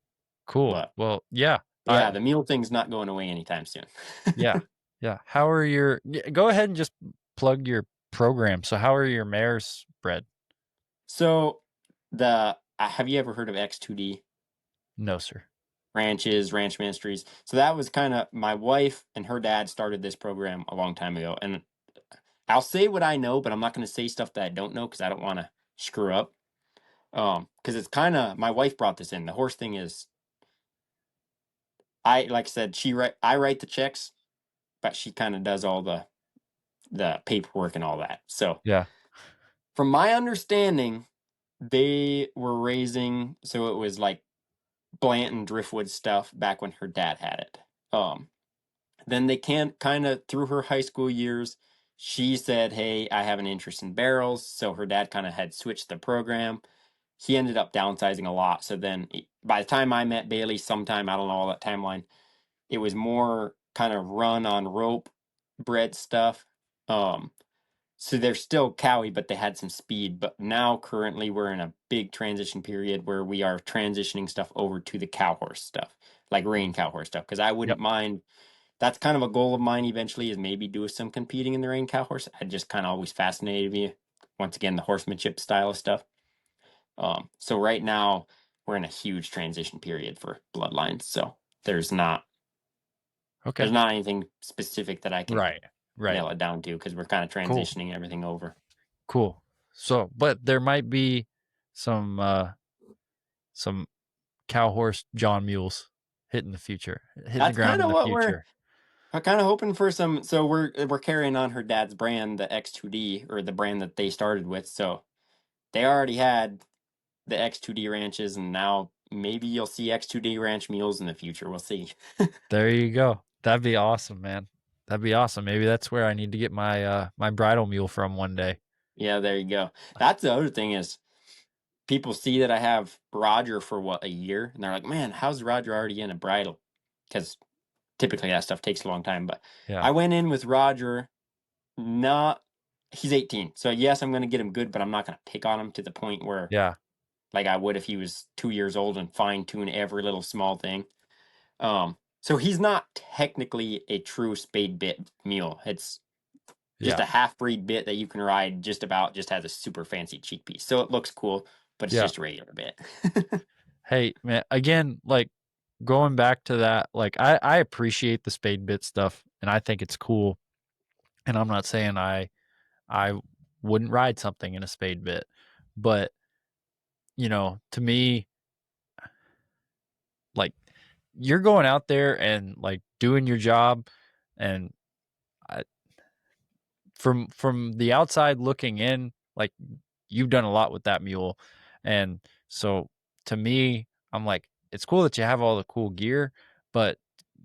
Cool. But Well, yeah. I yeah, the mule thing's not going away anytime soon. Yeah. Yeah. How are go ahead and just plug your program. So how are your mares bred? So have you ever heard of X2D? No, sir. Ranch ministries. So that was kind of my wife and her dad started this program a long time ago. And I'll say what I know, but I'm not going to say stuff that I don't know because I don't want to screw up. Because it's kind of my wife brought this in. The horse thing is, I like I said, I write the checks, but she kind of does all the paperwork and all that. So Yeah. from my understanding, they were raising, so it was like Blanton Driftwood stuff back when her dad had it. Then they can't kind of through her high school years, she said, "Hey, I have an interest in barrels." So her dad kind of had switched the program. He ended up downsizing a lot. So then by the time I met Bailey, sometime, I don't know all that timeline, it was more kind of run on rope bred stuff. Um, so they're still cowy, but they had some speed. But now currently we're in a big transition period where we are transitioning stuff over to the cow horse stuff, like rein cow horse stuff. Because I Yep. wouldn't mind. That's kind of a goal of mine eventually, is maybe do some competing in the rein cow horse. I just kind of always fascinated me. Once again, the horsemanship style of stuff. So right now we're in a huge transition period for bloodlines. So there's not Okay. there's not anything specific that I can Right. Right. nail it down to, because we're kind of Cool. transitioning everything over. Cool. So, but there might be some cow horse John mules hitting the That's ground kind in of the what future. we're kind of hoping for some. So we're carrying on her dad's brand, the X2D, or the brand that they started with. So they already had the X2D ranches, and now maybe you'll see X2D ranch mules in the future. We'll see. There you go. That'd be awesome, man. That'd be awesome. Maybe that's where I need to get my bridal mule from one day. Yeah, there you go. That's the other thing, is people see that I have Roger for what, a year, and they're like, "Man, how's Roger already in a bridal?" Because typically that stuff takes a long time. But Yeah. I went in with Roger. Not He's 18, so yes, I'm going to get him good, but I'm not going to pick on him to the point where, Yeah. like, I would if he was 2 years old, and fine tune every little small thing. So he's not technically a true spade bit mule. It's just Yeah. a half breed bit that you can ride, just about, just has a super fancy cheek piece. So it looks cool, but it's Yeah. just a regular bit. Hey, man, again, like going back to that, like I appreciate the spade bit stuff and I think it's cool. And I'm not saying I wouldn't ride something in a spade bit, but to me, like you're going out there and like doing your job and I, from the outside looking in, like you've done a lot with that mule. And so to me, I'm like, it's cool that you have all the cool gear, but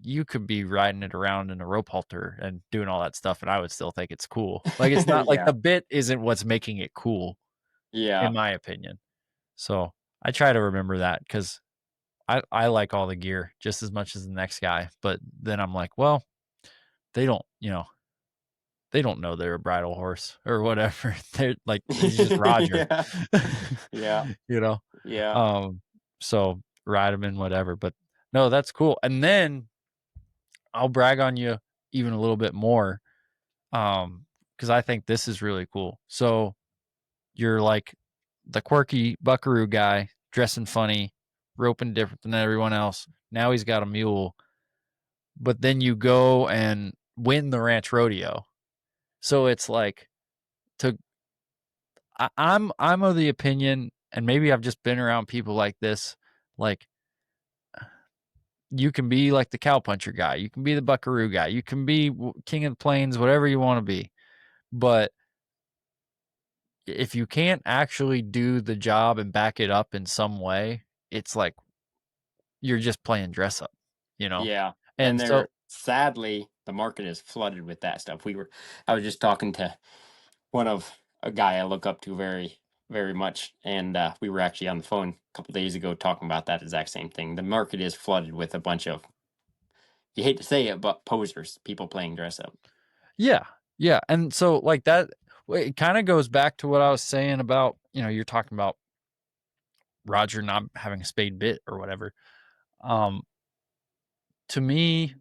you could be riding it around in a rope halter and doing all that stuff, and I would still think it's cool. Like it's not like Yeah, the bit isn't what's making it cool, in yeah, my opinion. So I try to remember that because I like all the gear just as much as the next guy. But then I'm like, well, they don't, they don't know they're a bridle horse or whatever. They're like, he's just Roger, yeah, yeah, you know? yeah, Um, so ride him in whatever. But no, that's cool. And then I'll brag on you even a little bit more. Because I think this is really cool. So you're like the quirky Buckaroo guy, dressing funny, roping different than everyone else. Now he's got a mule, but then you go and win the ranch rodeo. So it's like to I'm of the opinion, and maybe I've just been around people like this, like you can be like the cowpuncher guy, you can be the buckaroo guy, you can be king of the plains, whatever you want to be. But if you can't actually do the job and back it up in some way, it's like you're just playing dress up, you know? yeah. And And so, they're, sadly, the market is flooded with that stuff. I was just talking to one of a guy I look up to very, very much, and we were actually on the phone a couple days ago talking about that exact same thing. The market is flooded with a bunch of, you hate to say it, but posers, people playing dress up. yeah, yeah. And so, like that, it kind of goes back to what I was saying about, you're talking about Roger not having a spade bit or whatever. Um, to me,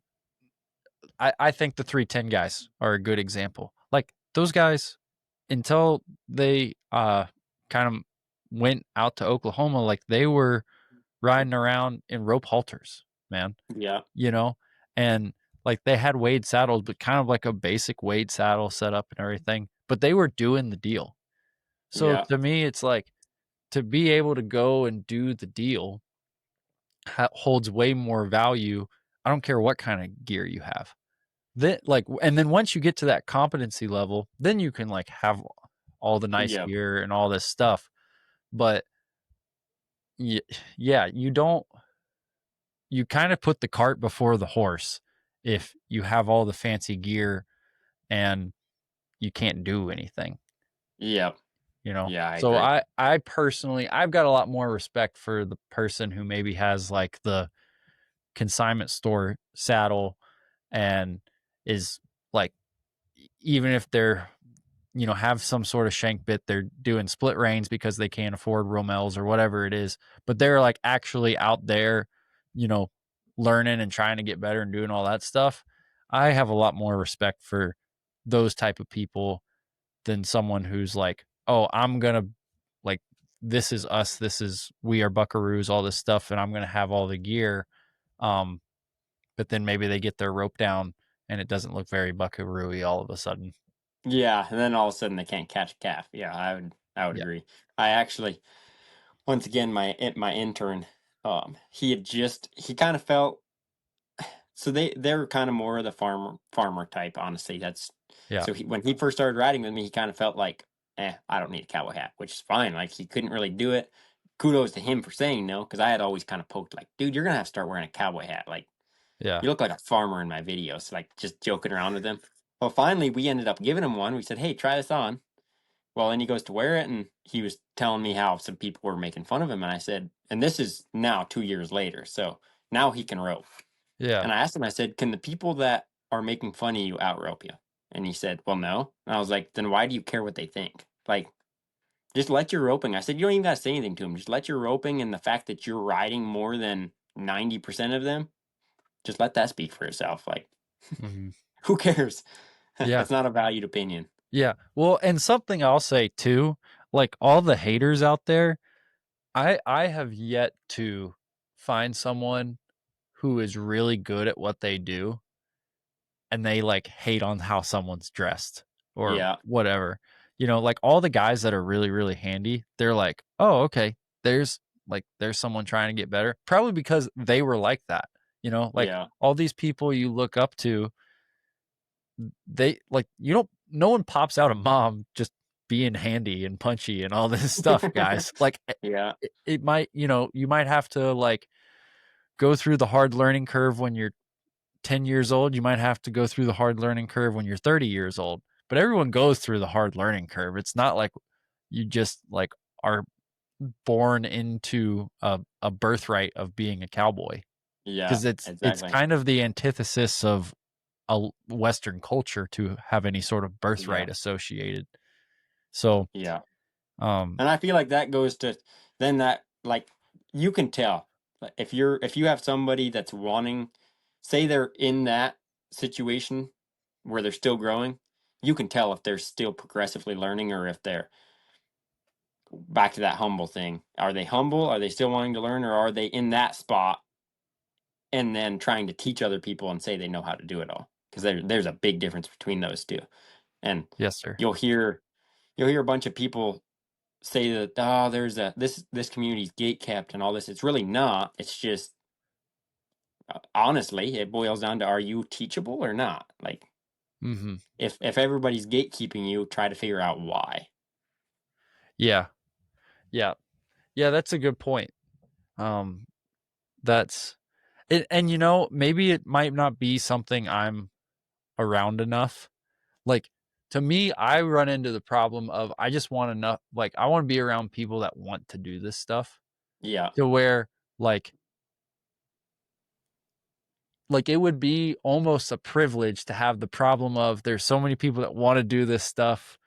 I think the 310 guys are a good example. Like those guys, until they kind of went out to Oklahoma, like they were riding around in rope halters, man, Yeah, you know? And like they had Wade saddles, but kind of like a basic Wade saddle set up and everything, but they were doing the deal. So yeah, to me, it's like to be able to go and do the deal holds way more value. I don't care what kind of gear you have. Then like and then once you get to that competency level, then you can like have all the nice yeah, gear and all this stuff. But yeah, you kind of put the cart before the horse if you have all the fancy gear and you can't do anything, yeah, you know? yeah. I So agree. I personally I've got a lot more respect for the person who maybe has like consignment store saddle and is like, even if they're, have some sort of shank bit, they're doing split reins because they can't afford Romels or whatever it is, but they're like actually out there, you know, learning and trying to get better and doing all that stuff. I have a lot more respect for those type of people than someone who's like, "Oh, I'm gonna like this is us, this is we are Buckaroos, all this stuff, and I'm gonna have all the gear." Um, but then maybe they get their rope down and it doesn't look very Buckaroo-y all of a sudden. Yeah, and then all of a sudden they can't catch a calf. Yeah, I would Yeah, agree. I actually, once again, my intern, he kind of felt, so they're kind of more of the farmer type. Honestly, that's yeah, so when he first started riding with me, he kind of felt like, I don't need a cowboy hat, which is fine. Like he couldn't really do it. Kudos to him for saying no, because I had always kind of poked like, dude, you're gonna have to start wearing a cowboy hat. Like yeah, you look like a farmer in my videos, like just joking around with him. Well, finally, we ended up giving him one. We said, hey, try this on. Well, then he goes to wear it, and he was telling me how some people were making fun of him. And I said, and this is now 2 years later, so now he can rope. yeah, And I asked him, I said, can the people that are making fun of you out rope you? And he said, well, no. And I was like, then why do you care what they think? Like, just let your roping. I said, you don't even got to say anything to them. Just let your roping and the fact that you're riding more than 90% of them, just let that speak for itself. Like, mhm, who cares? yeah, It's not a valued opinion. yeah. Well, and something I'll say too, like all the haters out there, I have yet to find someone who is really good at what they do and they like hate on how someone's dressed or Yeah, whatever. Like all the guys that are really, really handy, they're like, oh, okay, there's someone trying to get better. Probably because they were like that, like yeah, all these people you look up to, they like, no one pops out a mom just being handy and punchy and all this stuff, guys. Like yeah, it might, you might have to like go through the hard learning curve when you're 10 years old, you might have to go through the hard learning curve when you're 30 years old. But everyone goes through the hard learning curve. It's not like you just like are born into a birthright of being a cowboy yeah, because it's exactly. kind of the antithesis of a Western culture to have any sort of Yeah, birthright associated. So, yeah. um, And I feel like that goes to then that like you can tell like, if you have somebody that's wanting, say they're in that situation where they're still growing, you can tell if they're still progressively learning or if they're back to that humble thing. Are they humble? Are they still wanting to learn, or are they in that spot and then trying to teach other people and say they know how to do it all? Because there's a big difference between those two. And yes, sir. you'll hear you'll hear a bunch of people say that, oh, there's a this community's gate kept and all this. It's really not. It's just honestly, it boils down to, are you teachable or not? Like Hmm. if everybody's gatekeeping you, try to figure out why. Yeah, yeah, yeah. That's a good point. Um, that's it, and maybe it might not be something I'm around enough. Like to me, I run into the problem of I just want enough like I want to be around people that want to do this stuff Yeah, to where like it would be almost a privilege to have the problem of there's so many people that want to do this stuff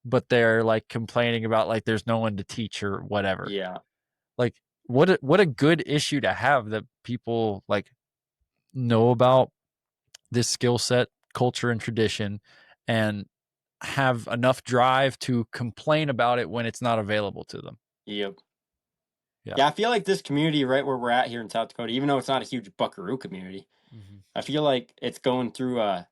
but they're like complaining about like there's no one to teach or whatever. yeah, Like what a good issue to have that people like know about this skill set, culture and tradition and have enough drive to complain about it when it's not available to them. yep. Yeah. Yeah, I feel like this community right where we're at here in South Dakota, even though it's not a huge Buckaroo community, Mhm. I feel like it's going through a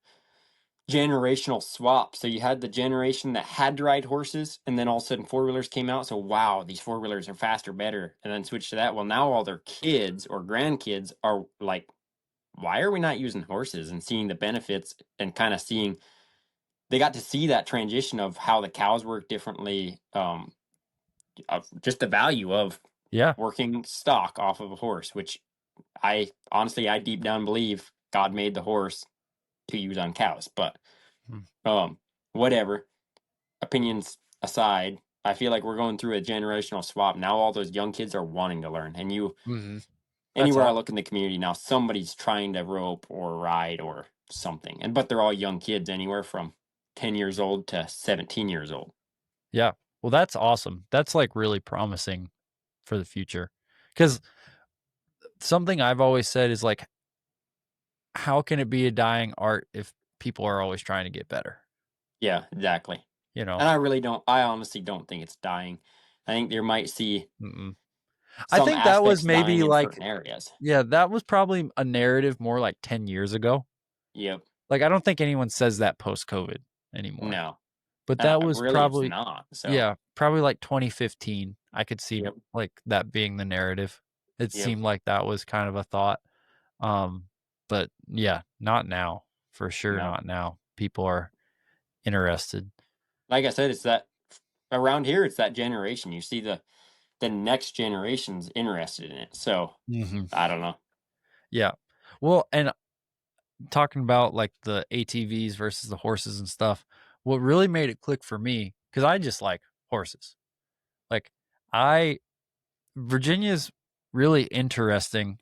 generational swap. So you had the generation that had to ride horses, and then all of a sudden four wheelers came out. So wow, these four wheelers are faster, better, and then switch to that. Well, now all their kids or grandkids are like, why are we not using horses and seeing the benefits and kind of seeing they got to see that transition of how the cows work differently, of just the value of Yeah. working stock off of a horse, which I honestly I deep down believe God made the horse to use on cows, but Mm. um whatever, opinions aside, I feel like we're going through a generational swap now. All those young kids are wanting to learn, and you Mhm. That's Anywhere I awesome. look in the community now, somebody's trying to rope or ride or something. And but they're all young kids, anywhere from 10 years old to 17 years old. Yeah. Well, that's awesome. That's, like, really promising for the future. Because something I've always said is, like, how can it be a dying art if people are always trying to get better, Yeah, exactly. you know? And I honestly don't think it's dying. I think there might see Mm-mm. I some think that was aspects dying maybe, in like certain areas. yeah, that was probably a narrative more like 10 years ago. Yep. Like, I don't think anyone says that post-COVID anymore, No. but that was Really, it's probably not. So, yeah, probably like 2015. I could see, yep. like, that being the narrative. It Yep. seemed like that was kind of a thought, um, but yeah, not now, for sure No. not now. People are interested. Like I said, it's that around here, it's that generation. You see the next generation's interested in it. So, Mhm. I don't know. Yeah. Well, and talking about, like, the ATVs versus the horses and stuff, what really made it click for me, because I just like horses. Like, I Virginia's really interesting.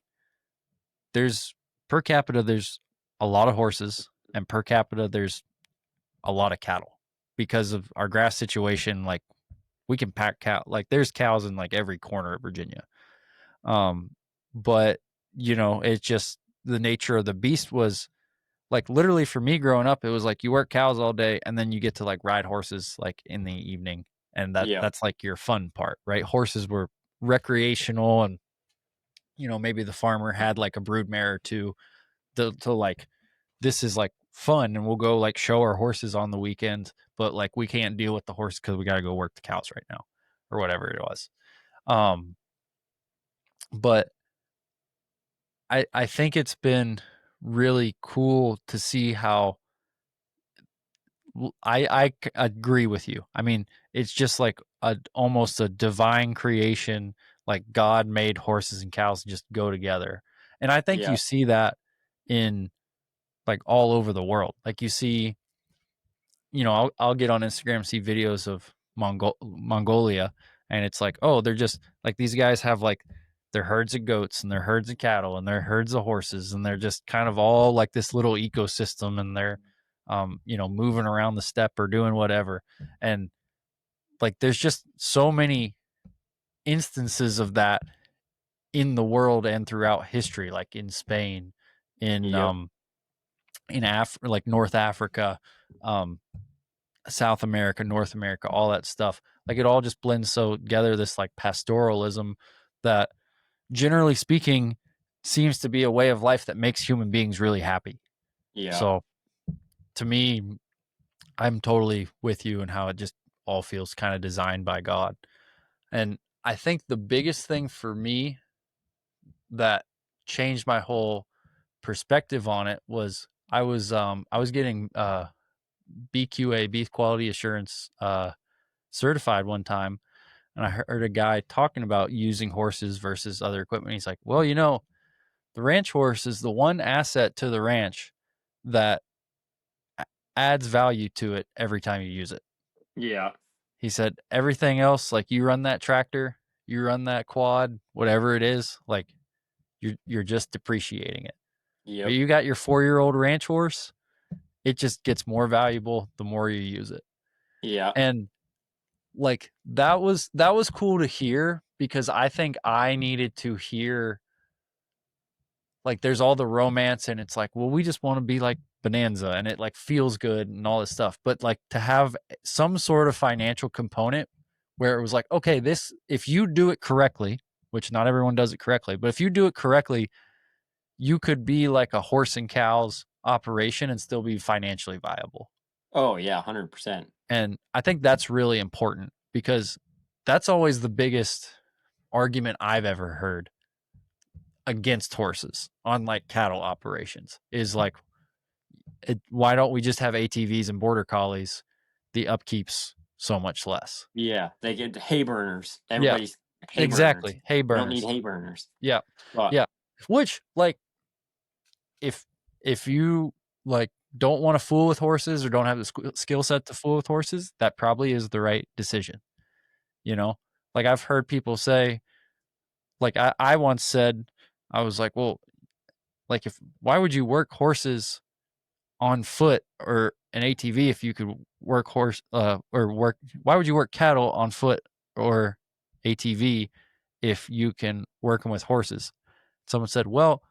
There's per capita, there's a lot of horses, and per capita, there's a lot of cattle because of our grass situation. Like, we can pack cow, like, there's cows in like every corner of Virginia. Um, but it's just the nature of the beast was like literally for me growing up, it was like you work cows all day and then you get to like ride horses like in the evening. And Yep. that's like your fun part, right? Horses were recreational and maybe the farmer had like a brood mare or two to like this is like fun and we'll go like show our horses on the weekend, but like we can't deal with the horse because we got to go work the cows right now or whatever it was. Um, but I think it's been really cool to see how agree with you. I mean, it's just like a almost a divine creation, like God made horses and cows just go together. And I think you Yeah. see that in like all over the world. Like you see, I'll get on Instagram, see videos of Mongolia, and it's like, oh, they're just like these guys have like their herds of goats and their herds of cattle and their herds of horses, and they're just kind of all like this little ecosystem, and they're, moving around the steppe or doing whatever, and like there's just so many instances of that in the world and throughout history, like in Spain, in Yep. um like North Africa, um South America, North America, all that stuff. Like it all just blends so together, this like pastoralism that generally speaking seems to be a way of life that makes human beings really happy. Yeah. So to me, I'm totally with you in how it just all feels kind of designed by God. And I think the biggest thing for me that changed my whole perspective on it was I was getting BQA, beef quality assurance, certified one time, and I heard a guy talking about using horses versus other equipment. He's like, well, the ranch horse is the one asset to the ranch that adds value to it every time you use it. Yeah. He said, everything else, like you run that tractor, you run that quad, whatever it is, like you're just depreciating it. But Yep. you got your 4-year-old ranch horse, it just gets more valuable the more you use it. Yeah. And like that was cool to hear because I think I needed to hear like there's all the romance and it's like, well, we just want to be like Bonanza and it like feels good and all this stuff. But like to have some sort of financial component where it was like, okay, this if you do it correctly, which not everyone does it correctly, but if you do it correctly, you could be like a horse and cows operation and still be financially viable. Oh, yeah, 100%. And I think that's really important because that's always the biggest argument I've ever heard against horses on like cattle operations is like, why don't we just have ATVs and border collies? The upkeep's so much less. Yeah, they get hay burners. Yeah, Everybody's hay burners. exactly. Hay We don't need burners. hay burners. Yeah, But yeah. Which like if you like don't want to fool with horses or don't have the skill set to fool with horses, that probably is the right decision. You know, like I've heard people say, like I once said, I was like, "Well, like, if why would you work horses on foot or an ATV if you could work or work why would you work cattle on foot or ATV if you can work them with horses?" Someone said, "Well,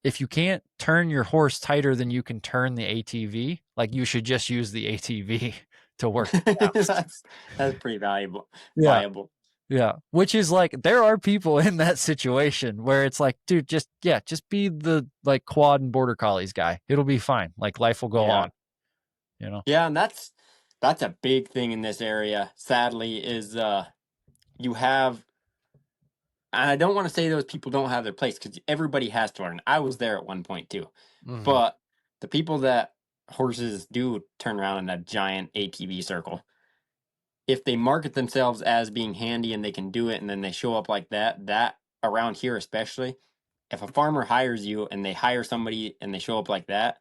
if you can't turn your horse tighter than you can turn the ATV, like, you should just use the ATV to work the calves." That's that's pretty valuable Yeah, viable. yeah, which is like there are people in that situation where it's like, "Dude, just yeah, just be the, like, quad and border collies guy. It'll be fine, like, life will go Yeah. on," you know? Yeah, and that's a big thing in this area, sadly, is you have and I don't want to say those people don't have their place because everybody has to learn. I was there at one point too. Mhm. But the people that horses do turn around in a giant ATV circle, if they market themselves as being handy and they can do it and then they show up like that, that around here especially, if a farmer hires you and they hire somebody and they show up like that,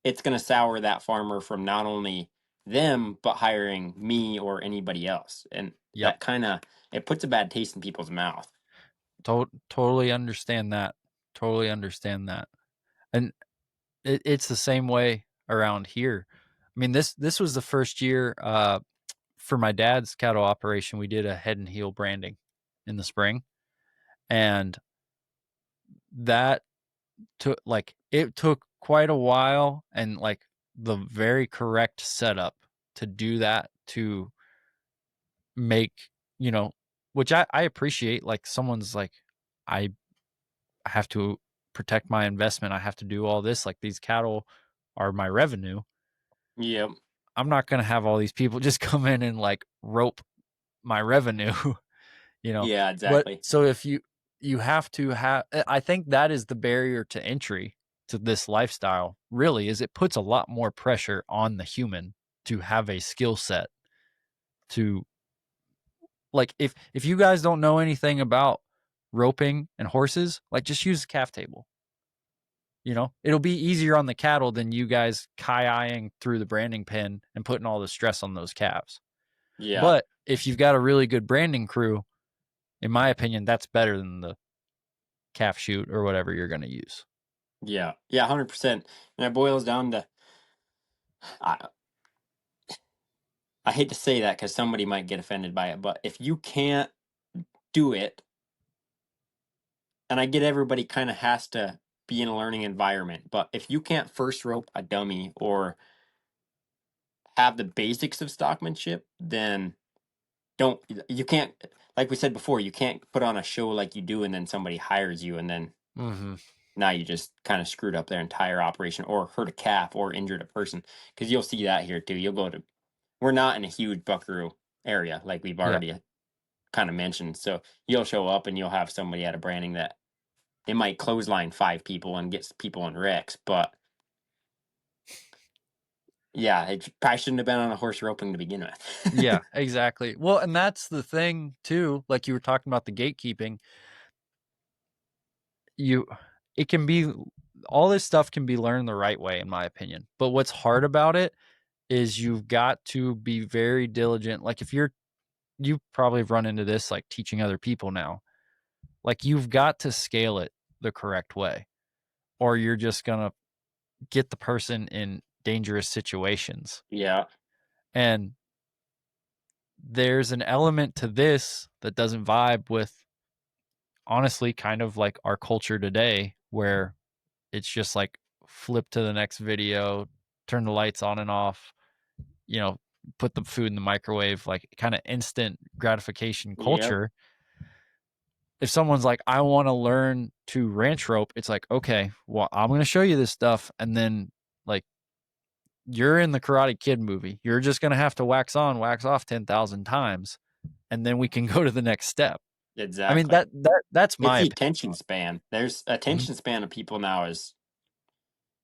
it's going to sour that farmer from not only them but hiring me or anybody else. And Yep. that kind of it puts a bad taste in people's mouth. Totally understand that. Totally understand that. And it's the same way around here. I mean, this was the first year, for my dad's cattle operation, we did a head and heel branding in the spring, and that it took quite a while and, like, the very correct setup to do that to make, you know which I appreciate, like, someone's like, "I have to protect my investment. I have to do all this. Like, these cattle are my revenue. Yep. I'm not gonna have all these people just come in and, like, rope my revenue," you know? Yeah, But exactly. so if you have to have I think that is the barrier to entry to this lifestyle, really, is it puts a lot more pressure on the human to have a skill set to like, if you guys don't know anything about roping and horses, like, just use the calf table. You know, it'll be easier on the cattle than you guys eyeing through the branding pin and putting all the stress on those calves. Yeah. But if you've got a really good branding crew, in my opinion, that's better than the calf shoot or whatever you're going to use. Yeah. Yeah, 100%. And it boils down to I I hate to say that cuz somebody might get offended by it, but if you can't do it, and I get everybody kind of has to be in a learning environment, but if you can't first rope a dummy or have the basics of stockmanship, then don't you can't like we said before, you can't put on a show like you do and then somebody hires you and then Hmm. now you just kind of screwed up their entire operation or hurt a calf or injured a person because you'll see that here too. You'll go to we're not in a huge Buckaroo area like we've Yeah. already kind of mentioned. So you'll show up and you'll have somebody at a branding that they might clothesline 5 people and get people in wrecks, but yeah, it probably shouldn't have been on a horse roping to begin with. Yeah, exactly. Well, and that's the thing too. Like you were talking about the gatekeeping, you, it can be, all this stuff can be learned the right way, in my opinion. But what's hard about it is you've got to be very diligent. Like if you probably have run into this, like teaching other people now. Like you've got to scale it the correct way, or you're just gonna get the person in dangerous situations. Yeah, And there's an element to this that doesn't vibe with, honestly, kind of like our culture today, where it's just like flip to the next video, turn the lights on and off, you know, put the food in the microwave, like kind of instant gratification yep, culture. If someone's like, I want to learn to ranch rope, it's like, okay, well, I'm going to show you this stuff. And then, like, you're in the Karate Kid movie. You're just going to have to wax on, wax off 10,000 times. And then we can go to the next step. I mean, exactly. that's It's my the opinion. attention span. There's Mhm. attention span of people now is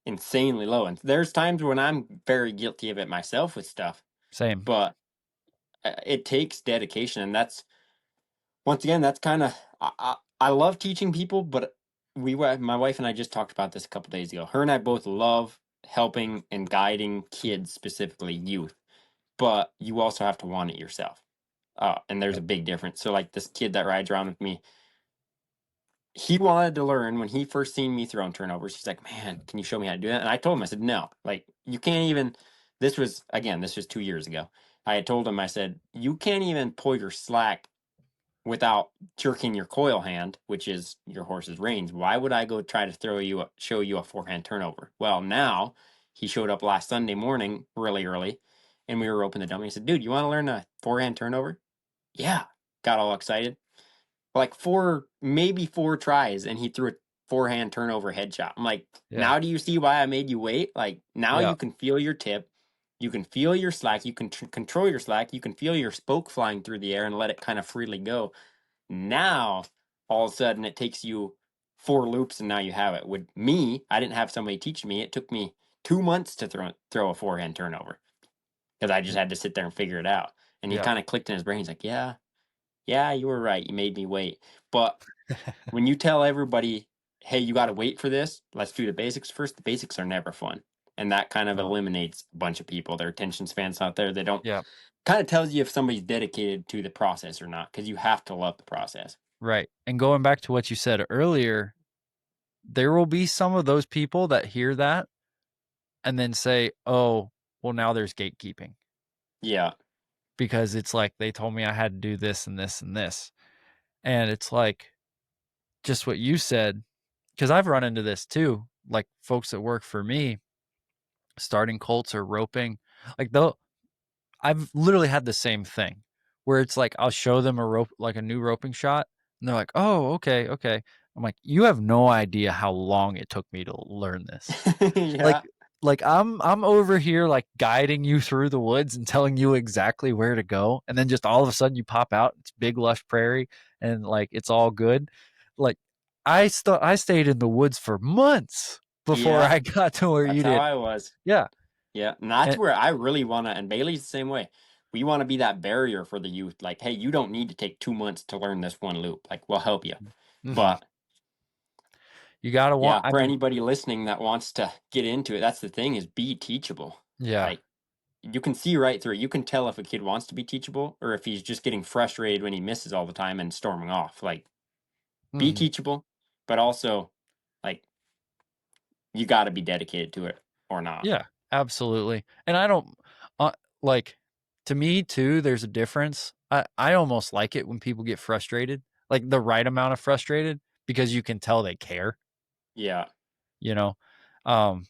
insanely low, and there's times when I'm very guilty of it myself with stuff. Same. But it takes dedication, and that's once again that's kind of I love teaching people, but my wife and I just talked about this a couple days ago. Her and I both love helping and guiding kids, specifically youth, but you also have to want it yourself. And there's Yep. a big difference. So like this kid that rides around with me, he wanted to learn when he first seen me throwing turnovers. He's like, "Man, can you show me how to do that?" And I told him, I said, "No, like you can't even." This was 2 years ago. I had told him, I said, "You can't even pull your slack without jerking your coil hand, which is your horse's reins. Why would I go try to show you a forehand turnover?" Well, now he showed up last Sunday morning really early, and we were roping the dummy. He said, "Dude, you want to learn a forehand turnover?" Yeah, got all excited. Like maybe four tries, and he threw a forehand turnover headshot. I'm like, Yeah. now do you see why I made you wait? Like now Yeah. you can feel your tip, you can feel your slack, you can control your slack, you can feel your spoke flying through the air and let it kind of freely go. Now all of a sudden it takes you four loops and now you have it. With me, I didn't have somebody teach me. It took me 2 months to throw a forehand turnover because I just had to sit there and figure it out. And he Yeah. kind of clicked in his brain. He's like, "Yeah, yeah, you were right. You made me wait." But when you tell everybody, "Hey, you got to wait for this. Let's do the basics first." The basics are never fun, and that kind of No. eliminates a bunch of people. Their attention spans out there. They don't Yeah. kind of tells you if somebody's dedicated to the process or not because you have to love the process. Right. And going back to what you said earlier, there will be some of those people that hear that and then say, "Oh, well, now there's gatekeeping." Yeah, Because it's like they told me I had to do this and this and this. And it's like just what you said, because I've run into this too. Like folks that work for me, starting colts or roping, like they'll I've literally had the same thing where it's like I'll show them a rope, like a new roping shot, and they're like, "Oh, okay, okay." I'm like, "You have no idea how long it took me to learn this." Like yeah, like I'm over here like guiding you through the woods and telling you exactly where to go, and then just all of a sudden you pop out, it's big lush prairie and like it's all good. Like I stayed in the woods for months before yeah. I got to where That's you how did. I was. Yeah. Yeah, and that's And where I really want to. And Bailey's the same way. We want to be that barrier for the youth. Like, hey, you don't need to take 2 months to learn this one loop. Like, we'll help you. mhm. But You got to want yeah, I for mean, anybody listening that wants to get into it, that's the thing is be teachable. yeah. Like you can see right through it. You can tell if a kid wants to be teachable or if he's just getting frustrated when he misses all the time and storming off. Like be Mhm. teachable, but also like you got to be dedicated to it or not. Yeah, absolutely. And I don't uh, like to me too, there's a difference. I almost like it when people get frustrated, like the right amount of frustrated because you can tell they care, Yeah, you know. Um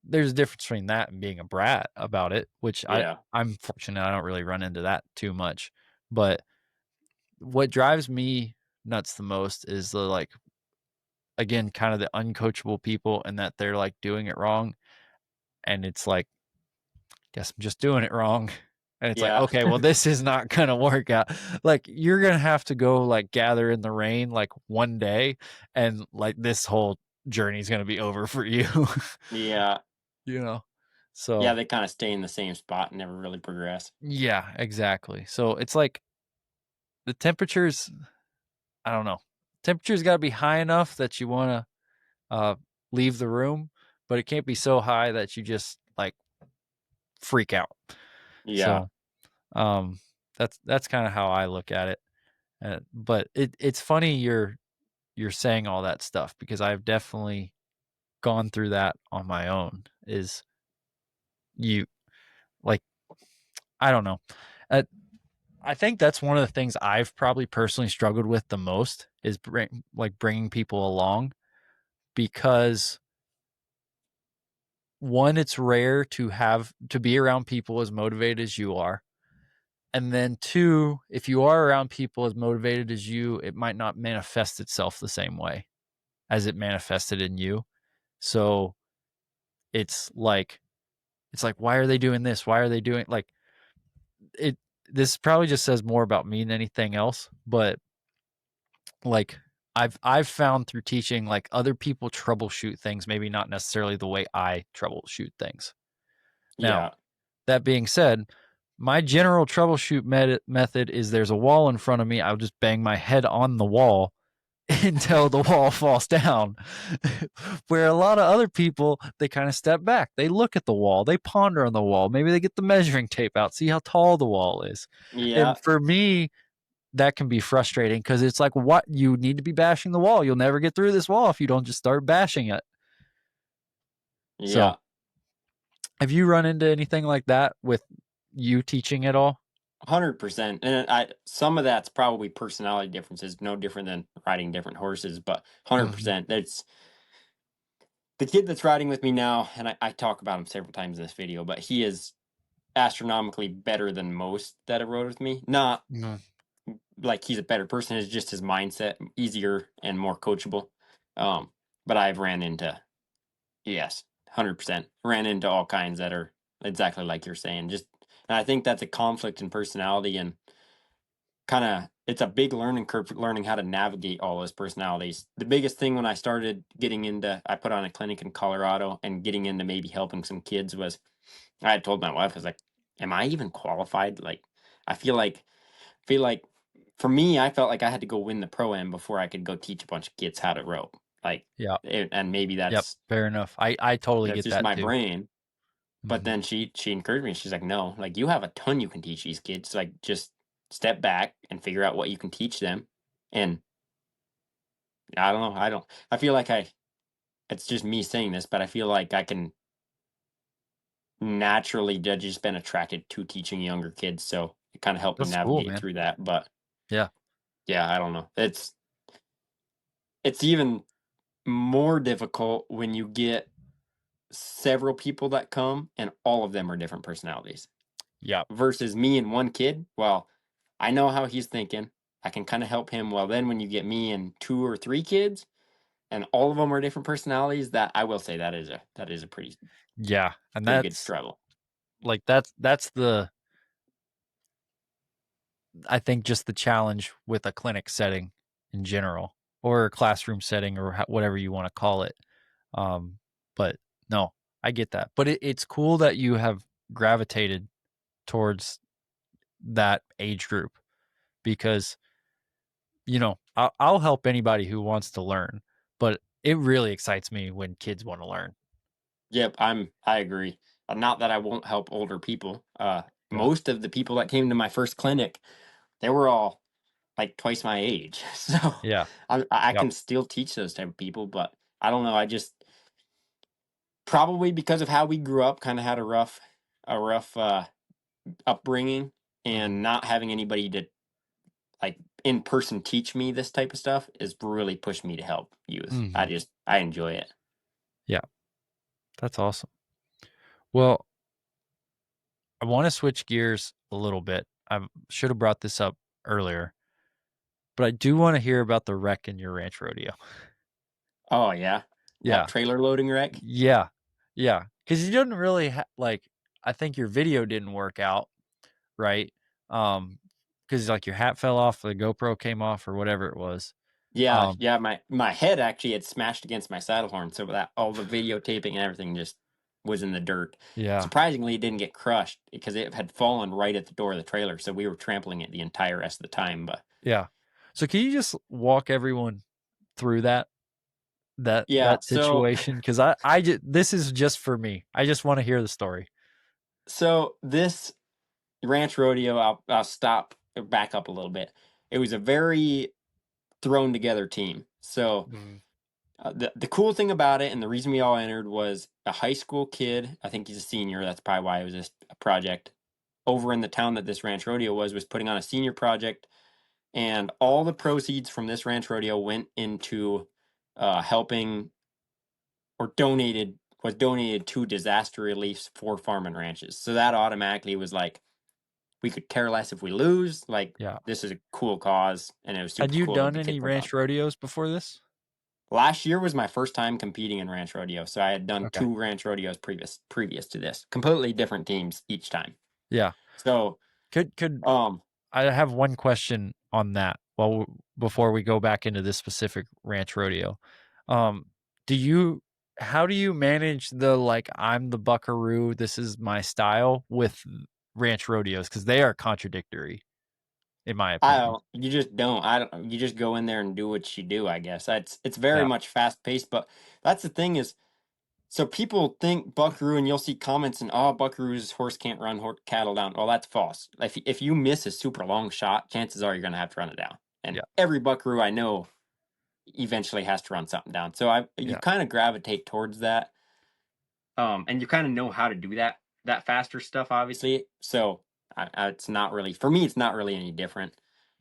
there's a difference between that and being a brat about it, which yeah, I'm fortunate I don't really run into that too much. But what drives me nuts the most is the like again kind of the uncoachable people and that they're like doing it wrong and it's like guess I'm just doing it wrong. And it's like, yeah, okay, well, this is not gonna work out. Like, you're gonna have to go like gather in the rain like one day, and like this whole journey is gonna be over for you. yeah. you know? Yeah, So they kind of stay in the same spot and never really progress. yeah, exactly. So it's like the temperatures, I don't know. Temperature's gotta be high enough that you wanna uh leave the room, but it can't be so high that you just like freak out. Yeah, So that's kind of how I look at it. But it's funny you're saying all that stuff because I've definitely gone through that on my own. Is you like I don't know. Uh, I think that's one of the things I've probably personally struggled with the most is bringing people along because one, it's rare to be around people as motivated as you are, and then two, if you are around people as motivated as you, it might not manifest itself the same way as it manifested in you. So it's like why are they doing this? Why are they doing like it this probably just says more about me than anything else, but like I've found through teaching like other people troubleshoot things maybe not necessarily the way I troubleshoot things. Now, yeah, that being said, my general troubleshoot method is there's a wall in front of me, I'll just bang my head on the wall until the wall falls down. Where a lot of other people, they kind of step back. They look at the wall, they ponder on the wall. Maybe they get the measuring tape out, see how tall the wall is. yeah, And for me, that can be frustrating because it's like, what? You need to be bashing the wall. You'll never get through this wall if you don't just start bashing it. So, Yeah, have you run into anything like that with you teaching at all? 100%. And I some of that's probably personality differences, no different than riding different horses, but Mhm. 100%. That's the kid that's riding with me now, and I talk about him several times in this video, but he is astronomically better than most that have rode with me. Not Mhm. like he's a better person, it's just his mindset easier and more coachable. Um, but I've ran into, yes, 100% ran into all kinds that are exactly like you're saying. Just, and I think that's a conflict in personality, and kind of it's a big learning curve learning how to navigate all those personalities. The biggest thing when I started getting into, I put on a clinic in Colorado and getting into maybe helping some kids was, I had told my wife, I was like, am I even qualified? Like, I feel like for me, I felt like I had to go win the pro am before I could go teach a bunch of kids how to rope. Like, Yeah. and maybe Yep. Fair enough. I totally that's get just that my too. brain. But Mhm. then she encouraged me. She's like, no, like you have a ton you can teach these kids. Like, just step back and figure out what you can teach them. And I don't know. I don't. I feel like I. It's just me saying this, but I feel like I can naturally just been attracted to teaching younger kids. So it kind of helped me That's cool, navigate man. through that. But Yeah. yeah, I don't know. It's even more difficult when you get several people that come and all of them are different personalities Yeah. versus me and one kid. Well, I know how he's thinking. I can kind of help him. Well, then when you get me and two or three kids and all of them are different personalities, that I will say that is a Yeah. And pretty good that's struggle. like that's the I think just the challenge with a clinic setting in general or a classroom setting or whatever you want to call it. Um, but no, I get that. But it's cool that you have gravitated towards that age group because, I'll help anybody who wants to learn, but it really excites me when kids want to learn. Yep, I agree. Not that I won't help older people. Yeah. Most of the people that came to my first clinic, they were all like twice my age. So Yeah. I Yep. can still teach those type of people, but I don't know. I just probably because of how we grew up, kind of had a rough upbringing, Mhm. and not having anybody to like in person teach me this type of stuff is really pushed me to help youth. Mhm. I enjoy it. Yeah. That's awesome. Well, I want to switch gears a little bit. I should have brought this up earlier, but I do want to hear about the wreck in your ranch rodeo. Oh yeah, that Yeah. trailer loading wreck. Yeah. Yeah. Because you didn't really like, I think your video didn't work out, right? Because like your hat fell off, the GoPro came off, or whatever it was. Yeah, Um, yeah, my head actually had smashed against my saddle horn, so that all the videotaping and everything just was in the dirt. yeah. Surprisingly, it didn't get crushed because it had fallen right at the door of the trailer, so we were trampling it the entire rest of the time. But Yeah. So can you just walk everyone through yeah, that situation? Because this is just for me. I just want to hear the story. so this ranch rodeo, I'll stop back up a little bit. It was a very thrown together team. So Mhm. the cool thing about it, and the reason we all entered was a high school kid. I think he's a senior. That's probably why it was a project over in the town that this ranch rodeo was putting on a senior project, and all the proceeds from this ranch rodeo went into helping or donated to disaster reliefs for farm and ranches. So that automatically was like we could care less if we lose. Like Yeah. this is a cool cause, and it was Had super you cool that done the any kids were involved. ranch rodeos before this? Last year was my first time competing in ranch rodeo, so I had done Okay. two ranch rodeos previous to this, completely different teams each time. Yeah. So, Could um, I have one question on that before we go back into this specific ranch rodeo. Um, do you how do you manage the like I'm the Buckaroo, this is my style with ranch rodeos because they are contradictory in my I opinion. don't. You just don't. I don't. You just go in there and do what you do. I guess it's very Yeah. much fast paced, but that's the thing is So people think Buckaroo, and you'll see comments and oh, Buckaroo's horse can't run cattle down. Well, that's false. If you miss a super long shot, chances are you're going to have to run it down. And Yeah, every Buckaroo I know eventually has to run something down. So you yeah, kind of gravitate towards that, and you kind of know how to do that faster stuff, obviously. So it's not really for me. It's not really any different.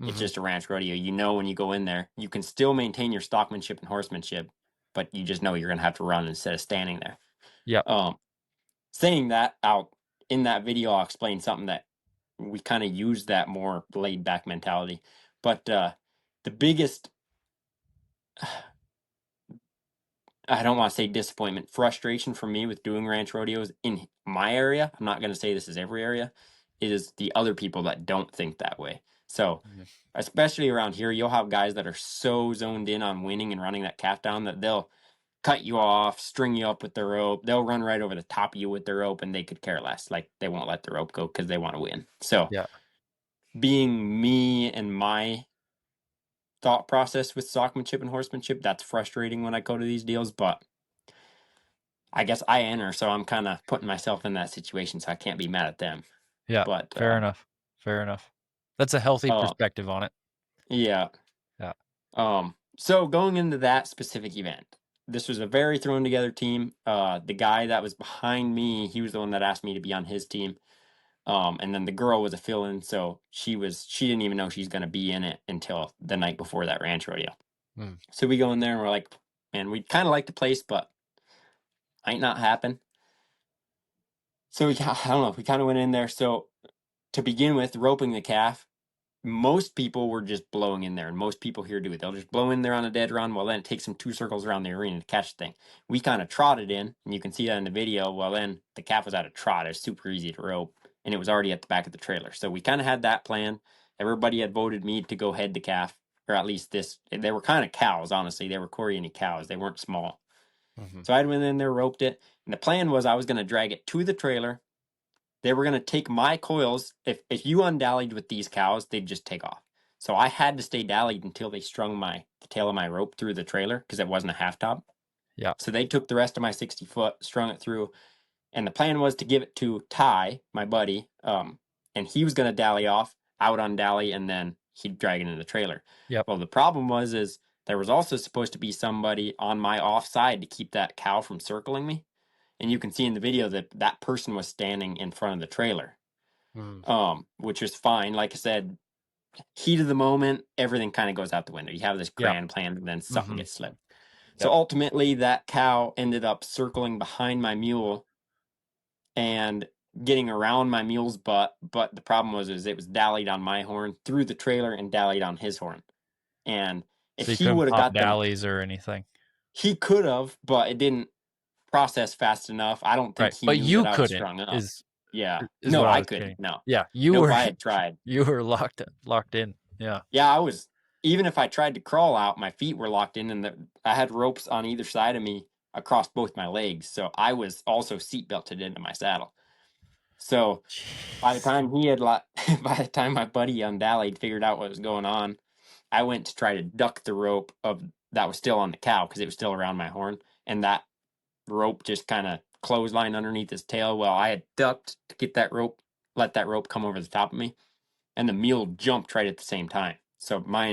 It's mhm, just a ranch rodeo. You know, when you go in there, you can still maintain your stockmanship and horsemanship, but you just know you're going to have to run instead of standing there. yep, Um, Saying that, I'll in that video I'll explain something that we kind of use that more laid back mentality. But the biggest, I don't want to say disappointment, frustration for me with doing ranch rodeos in my area, I'm not going to say this is every area, is the other people that don't think that way. So, mhm, especially around here, you'll have guys that are so zoned in on winning and running that calf down that they'll cut you off, string you up with the rope. They'll run right over the top of you with the rope and they could care less. Like they won't let the rope go because they want to win. So, yeah, being me and my thought process with stockmanship and horsemanship, that's frustrating when I go to these deals, but I guess I enter, so I'm kind of putting myself in that situation, so I can't be mad at them. yeah, But fair enough, fair enough. That's a healthy uh, perspective on it. yeah. Yeah, So going into that specific event, this was a very thrown together team. The guy that was behind me, he was the one that asked me to be on his team. And then the girl was a fill-in, so she didn't even know she's gonna be in it until the night before that ranch rodeo. mm, So we go in there and we're like, man, we kind of like the place, but ain't not happen. So I don't know, we kind of went in there. So to begin with, roping the calf, most people were just blowing in there, and most people here do it. They'll just blow in there on a dead run. Well, then it takes them 2 circles around the arena to catch the thing. We kind of trotted in, and you can see that in the video. Well, then the calf was at a trot. It was super easy to rope, and it was already at the back of the trailer. So we kind of had that plan. Everybody had voted me to go head the calf, or at least this. They were kind of cows, honestly. They were Coriani cows. They weren't small. mhm, So I went in there, roped it, and the plan was I was going to drag it to the trailer. They were going to take my coils. If you undallied with these cows, they'd just take off. So I had to stay dallied until they strung the tail of my rope through the trailer because it wasn't a half top. yeah, So they took the rest of my 60 foot, strung it through, and the plan was to give it to Ty, my buddy, and he was going to dally off. I would undally, and then he'd drag it in the trailer. yep, Well, the problem is there was also supposed to be somebody on my offside to keep that cow from circling me. And you can see in the video that that person was standing in front of the trailer, mm, which is fine. Like I said, heat of the moment, everything kind of goes out the window. You have this yeah, grand plan, and then something mhm, gets slipped. So yep, ultimately, that cow ended up circling behind my mule and getting around my mule's butt. But the problem was it was dallied on my horn through the trailer and dallied on his horn. And if so you he couldn't would have pop got them, dallies or anything. he could have, but it didn't process fast enough. I don't think Right, he but knew you that I was couldn't strung up. is Yeah. is No, what I I was couldn't. getting. No. Yeah, you Nope, were I had tried. you were locked in. Yeah, Yeah, I was even if I tried to crawl out, my feet were locked in and I had ropes on either side of me across both my legs. So I was also seat belted into my saddle. So by the jeez, time by the time my buddy undallied figured out what was going on, I went to try to duck the rope of that was still on the cow because it was still around my horn, and that rope just kind of clotheslined underneath his tail. Well, I had ducked to get that rope, let that rope come over the top of me, and the mule jumped right at the same time. So my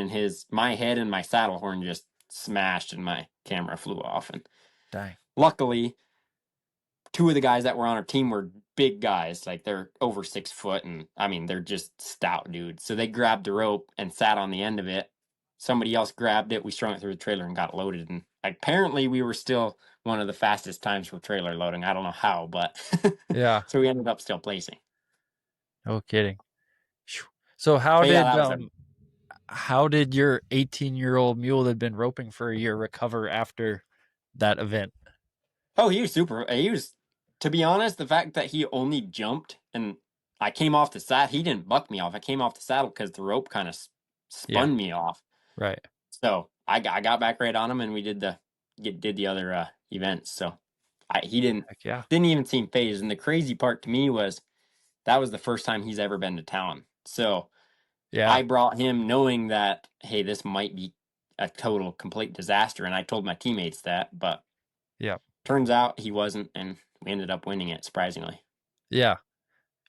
head and my saddle horn just smashed, and my camera flew off. And dang, luckily, two of the guys that were on our team were big guys, like they're over 6 foot, and I mean they're just stout dudes. So they grabbed the rope and sat on the end of it. Somebody else grabbed it. We strung it through the trailer and got loaded. And apparently, we were still one of the fastest times for trailer loading. I don't know how, but yeah, so we ended up still placing. no kidding. Phew. So But yeah, that was a how did your 18-year-old mule that had been roping for a year recover after that event? Oh, he was super. He was, to be honest, the fact that he only jumped and I came off the saddle, he didn't buck me off. I came off the saddle because the rope kind of Yeah, spun me off. right. So I got back right on him, and we did the other events. So he Heck yeah. didn't even seem phased. And the crazy part to me was that was the first time he's ever been to town. So Yeah, I brought him knowing that hey, this might be a total complete disaster, and I told my teammates that, but yeah. Turns out he wasn't, and we ended up winning it surprisingly. Yeah.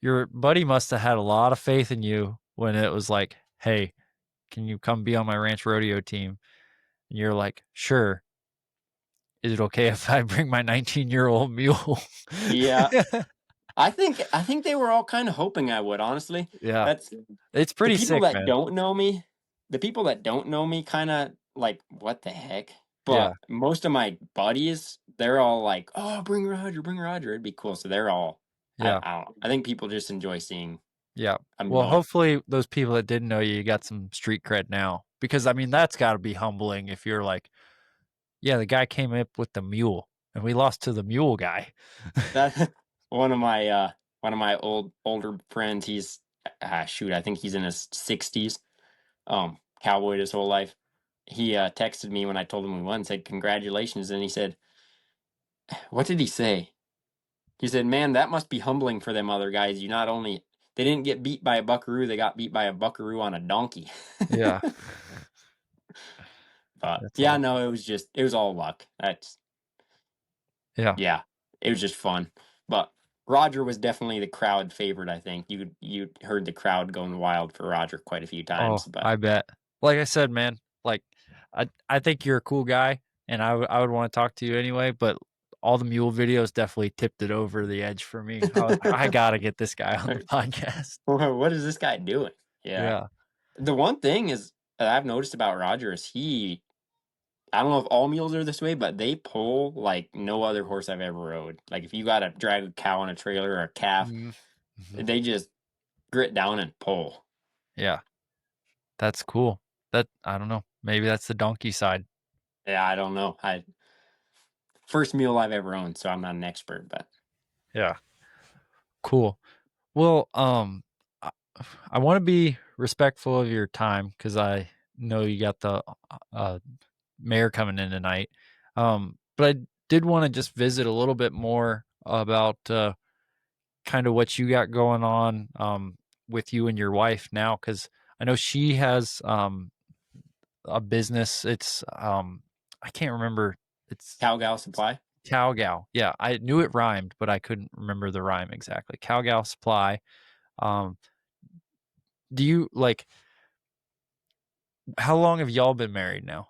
Your buddy must have had a lot of faith in you when it was like, "Hey, can you come be on my ranch rodeo team?" And you're like, "Sure. Is it okay if I bring my 19-year-old mule?" Yeah, I think they were all kind of hoping I would, honestly. Yeah. That's It's the pretty people sick, that man. don't know me. The people that don't know me kind of like, what the heck? Yeah. But most of my buddies, they're all like, "Oh, bring Roger, bring Roger. It'd be cool." So they're all Yeah. I don't know. I think people just enjoy seeing Yeah. a Well, mule. hopefully those people that didn't know you, you got some street cred now because, I mean, that's gotta be humbling if you're like, "Yeah, the guy came up with the mule, and we lost to the mule guy." That one of my older friends, he's shoot, I think he's in his 60s. Cowboyed his whole life. He texted me when I told him we won, said congratulations, and he said, what did he say? He said, "Man, that must be humbling for them other guys. You not only they didn't get beat by a buckaroo, they got beat by a buckaroo on a donkey." Yeah. But That's yeah, awesome. no, it was all luck. That's Yeah. Yeah, it was just fun. But Roger was definitely the crowd favorite. I think you heard the crowd going wild for Roger quite a few Oh, times. But I bet. Like I said, man, like, I think you're a cool guy, and I would wanna talk to you anyway, but all the mule videos definitely tipped it over the edge for me. I was like, "I gotta get this guy on the podcast." what is this guy doing? Yeah, Yeah. the one thing is that I've noticed about Roger is he. I don't know if all mules are this way, but they pull like no other horse I've ever rode. Like if you got to drag a cow on a trailer or a calf, Mm. Mhm. they just grit down and pull. Yeah. That's cool. That I don't know, maybe that's the donkey side. Yeah, I don't know. I First mule I've ever owned, so I'm not an expert, but Yeah. Cool. Well, I I wanna be respectful of your time because I know you got the, uh, mayor coming in tonight, but I did wanna just visit a little bit more about, kinda what you got going on, with you and your wife now, because I know she has, a business. It's, I can't remember. It's cow gal supply. Cowgal. Yeah, I knew it rhymed, but I couldn't remember the rhyme exactly. Cowgal Supply. Um, do you like how long have y'all been married now?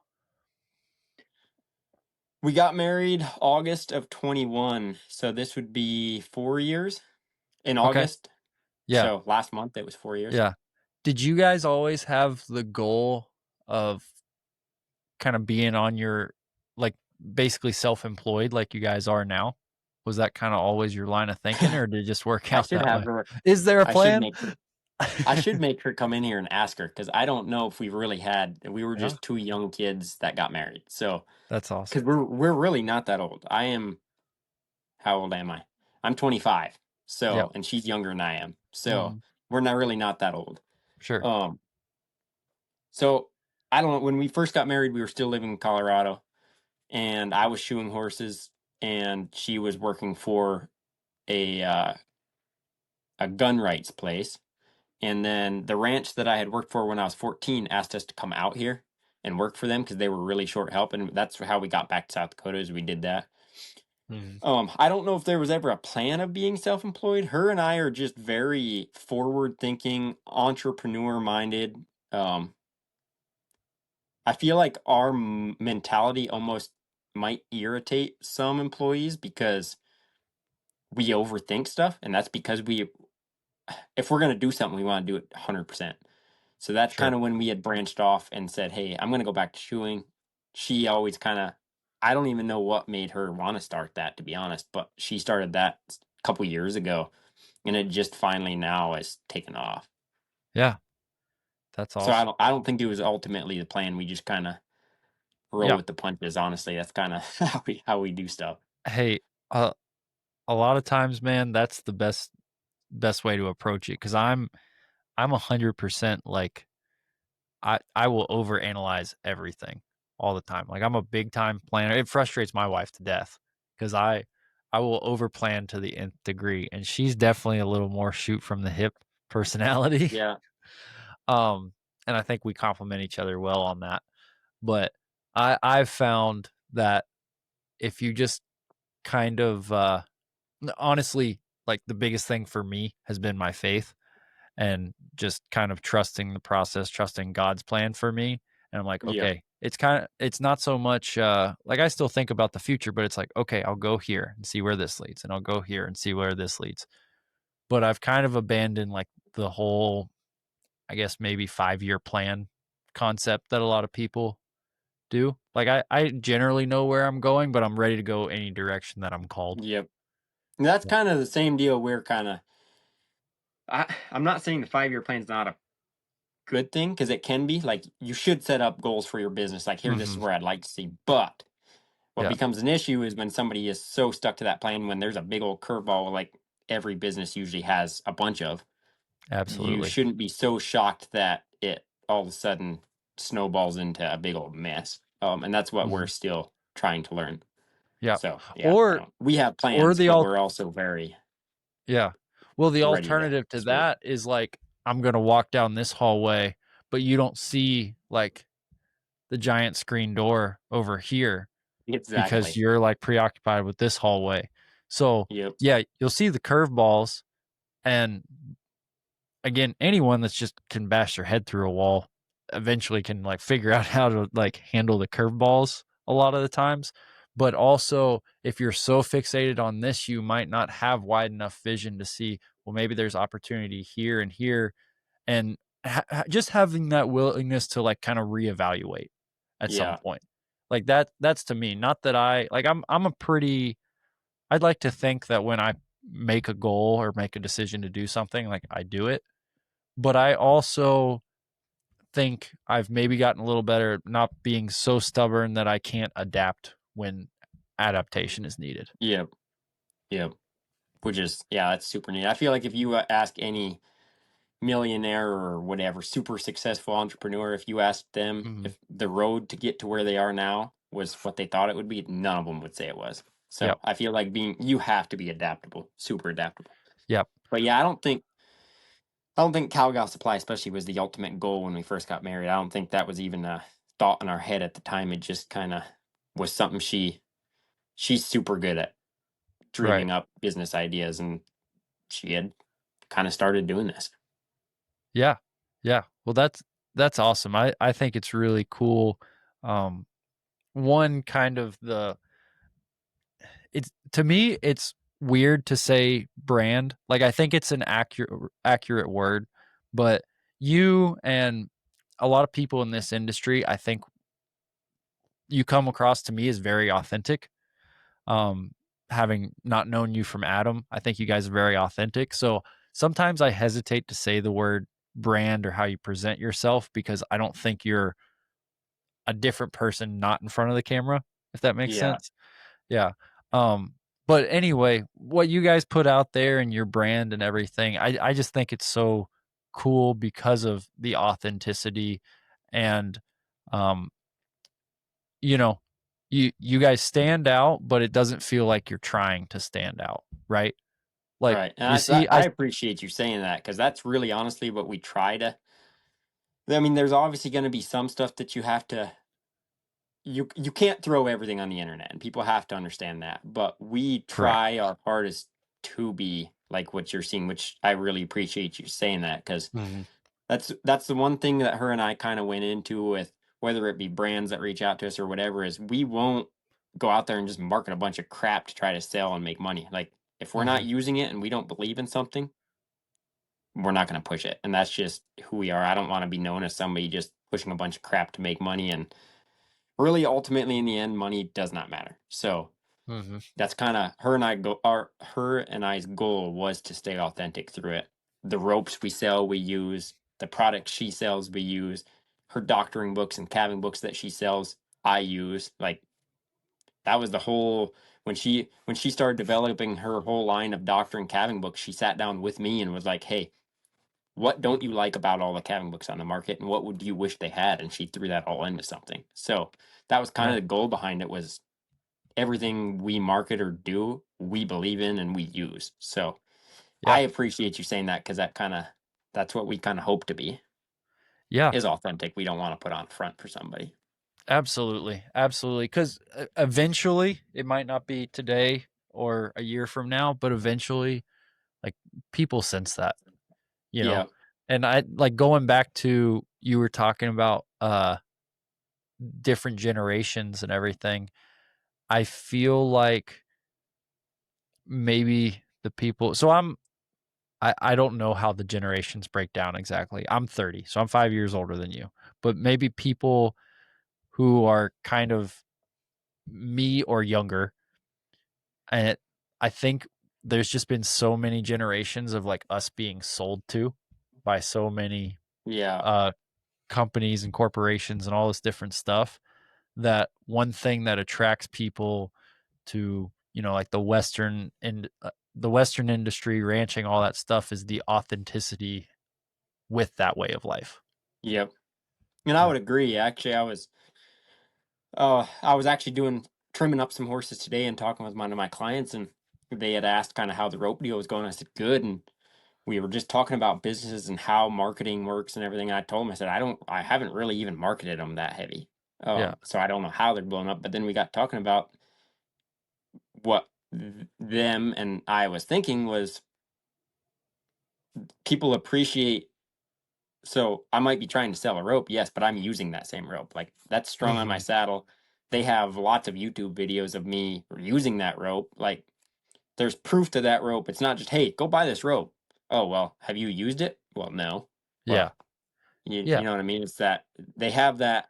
We got married August of 21, so this would be 4 years in Okay. August. Yeah. So last month it was 4 years. Yeah. Did you guys always have the goal of kind of being on your like basically self-employed like you guys are now? Was that kind of always your line of thinking or did it just work I out should that have way? her. Is there a I should plan? make her. I should make her come in here and ask her because I don't know if we really had. We were Yeah, just two young kids that got married. So that's because awesome. we're really not that old. I am. How old am I? I'm 25. Yeah. So and she's younger than I am. So Mhm. we're not really not that old. Sure. Um. So I don't know. When we first got married, we were still living in Colorado, and I was shoeing horses, and she was working for a uh, a gun rights place. And then the ranch that I had worked for when I was 14 asked us to come out here and work for them because they were really short help. And that's how we got back to South Dakota is we did that. Mhm. I don't know if there was ever a plan of being self-employed. Her and I are just very forward-thinking, entrepreneur-minded. Um, I feel like our mentality almost might irritate some employees because we overthink stuff, and that's because if we're gonna do something, we want to do it 100%. So that's kind Sure. of when we had branched off and said, "Hey, I'm gonna go back to shoeing." She always kind of, I don't even know what made her want to start that, to be honest, but she started that a couple years ago, and it just finally now has taken off. Yeah, that's So awesome. I don't think it was ultimately the plan. We just kind of roll Yeah. with the punches. Honestly, that's kind of how we do stuff. Hey, uh, a lot of times, man, that's the best way to approach it because I'm 100% like I will overanalyze everything all the time. Like I'm a big time planner. It frustrates my wife to death because I will overplan to the nth degree, and she's definitely a little more shoot from the hip personality. Yeah, um, and I think we complement each other well on that. But I've found that if you just kind of, honestly, like, the biggest thing for me has been my faith and just kind of trusting the process, trusting God's plan for me. And I'm like, Yep. okay, it's not so much like I still think about the future, but it's like, okay, I'll go here and see where this leads, and I'll go here and see where this leads. But I've kind of abandoned like the whole, I guess maybe 5-year plan concept that a lot of people do. Like I generally know where I'm going, but I'm ready to go any direction that I'm called. Yep. And that's Yeah. kind of the same deal we're kind of I'm not saying the 5-year plan is not a good thing because it can be. Like you should set up goals for your business. Like here, this is Mhm. where I'd like to see. But what Yeah, becomes an issue is when somebody is so stuck to that plan when there's a big old curveball like every business usually has a bunch of. You absolutely. shouldn't be so shocked that it all of a sudden snowballs into a big old mess. And that's what we're Mhm. still trying to learn. Yeah. So yeah, Or we have or plans, the but al we're also very yeah. Well, the ready to alternative to switch. that is like I'm gonna walk down this hallway, but you don't see like the giant screen door over here because Exactly. you're like preoccupied with this hallway. So Yep. yeah, you'll see the curveballs, and again, anyone that's just can bash their head through a wall eventually can like figure out how to like handle the curveballs a lot of the times. But also, if you're so fixated on this, you might not have wide enough vision to see, well, maybe there's opportunity here and here. And just having that willingness to like kind of reevaluate at some Yeah. point. Like that's to me, not that I like I'm a pretty I'd like to think that when I make a goal or make a decision to do something, like I do it, but I also think I've maybe gotten a little better at not being so stubborn that I can't adapt when adaptation is needed. Yep. Yep. Which is yeah, that's super neat. I feel like if you ask any millionaire or whatever super successful entrepreneur, if you asked them Mhm. if the road to get to where they are now was what they thought it would be, none of them would say it was. So Yep. I feel like being you have to be adaptable, super adaptable. Yep. But yeah, I don't think cow gal supply especially was the ultimate goal when we first got married. I don't think that was even a thought in our head at the time. It just kind of was something she's super good at Right. dreaming up business ideas, and she had kind of started doing this. Yeah. Yeah. Well, that's awesome. I think it's really cool. Um, one kind of the it's to me it's weird to say brand. Like I think it's an accurate word, but you and a lot of people in this industry, I think you come across to me as very authentic. Um, having not known you from Adam, I think you guys are very authentic. So sometimes I hesitate to say the word brand or how you present yourself because I don't think you're a different person not in front of the camera, if that makes Yeah. sense. Yeah. Um, but anyway, what you guys put out there and your brand and everything, I just think it's so cool because of the authenticity and um, you know, you guys stand out, but it doesn't feel like you're trying to stand out, right? Like Right. And you see I appreciate you saying that because that's really honestly what we try to. I mean, there's obviously going to be some stuff that you have to. You can't throw everything on the internet, and people have to understand that. But we correct. try our hardest to be like what you're seeing, which I really appreciate you saying that because Mhm. that's the one thing that her and I kind of went into with whether it be brands that reach out to us or whatever is we won't go out there and just market a bunch of crap to try to sell and make money. Like if we're not Mhm. using it and we don't believe in something, we're not going to push it. And that's just who we are. I don't want to be known as somebody just pushing a bunch of crap to make money. And really, ultimately, in the end, money does not matter. So Mhm. that's kind of her and I's goal was to stay authentic through it. The ropes we sell, we use. The products she sells, we use. Her doctoring books and calving books that she sells, I use. Like that was the whole when she started developing her whole line of doctoring calving books. She sat down with me and was like, "Hey, what don't you like about all the calving books on the market, and what would you wish they had?" And she threw that all into something. So that was kind of Right. the goal behind it was everything we market or do, we believe in and we use. So I Yeah. appreciate you saying that because that's what we kind of hope to be Yeah. is authentic. We don't want to put on front for somebody. Absolutely. Absolutely. Because eventually, it might not be today. or a year from now, but eventually, like, people sense that, you know? Yeah. And I like, going back to you were talking about, different generations and everything, I feel like maybe the people so I don't know how the generations break down exactly. I'm 30, so I'm 5 years older than you, but maybe people who are kind of me or younger, and I think there's just been so many generations of, like, us being sold to by so many, Yeah. uh, companies and corporations and all this different stuff, that one thing that attracts people to, like, the Western industry, ranching, all that stuff is the authenticity with that way of life. Yep. And I Yeah. would agree. Actually, I was actually doing trimming up some horses today and talking with one of my clients, and they had asked kind of how the rope deal was going. I said, good. And we were just talking about businesses and how marketing works and everything. I told him, I said, I haven't really even marketed them that heavy. Yeah. So I don't know how they're blown up. But then we got talking about what them and I was thinking was people appreciate. So I might be trying to sell a rope, yes, but I'm using that same rope. Like that's strung on my Mhm. saddle. They have lots of YouTube videos of me using that rope. Like there's proof to that rope. It's not just, hey, go buy this rope. Oh, well, have you used it? Well, no. Yeah. Well, you Yeah. know what I mean? It's that they have that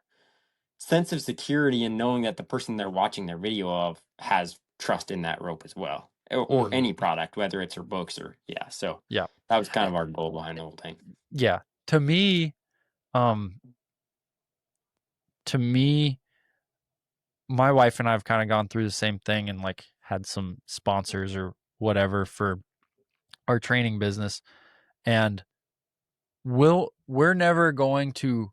sense of security in knowing that the person they're watching their video of has trust in that rope as well. Or Mhm. any product, whether it's her books or yeah. So Yeah. that was kind Eh of our goal behind the whole thing. yeah. To me, um to me, my wife and I have kinda gone through the same thing and, like, had some sponsors or whatever for our training business, and we're never going to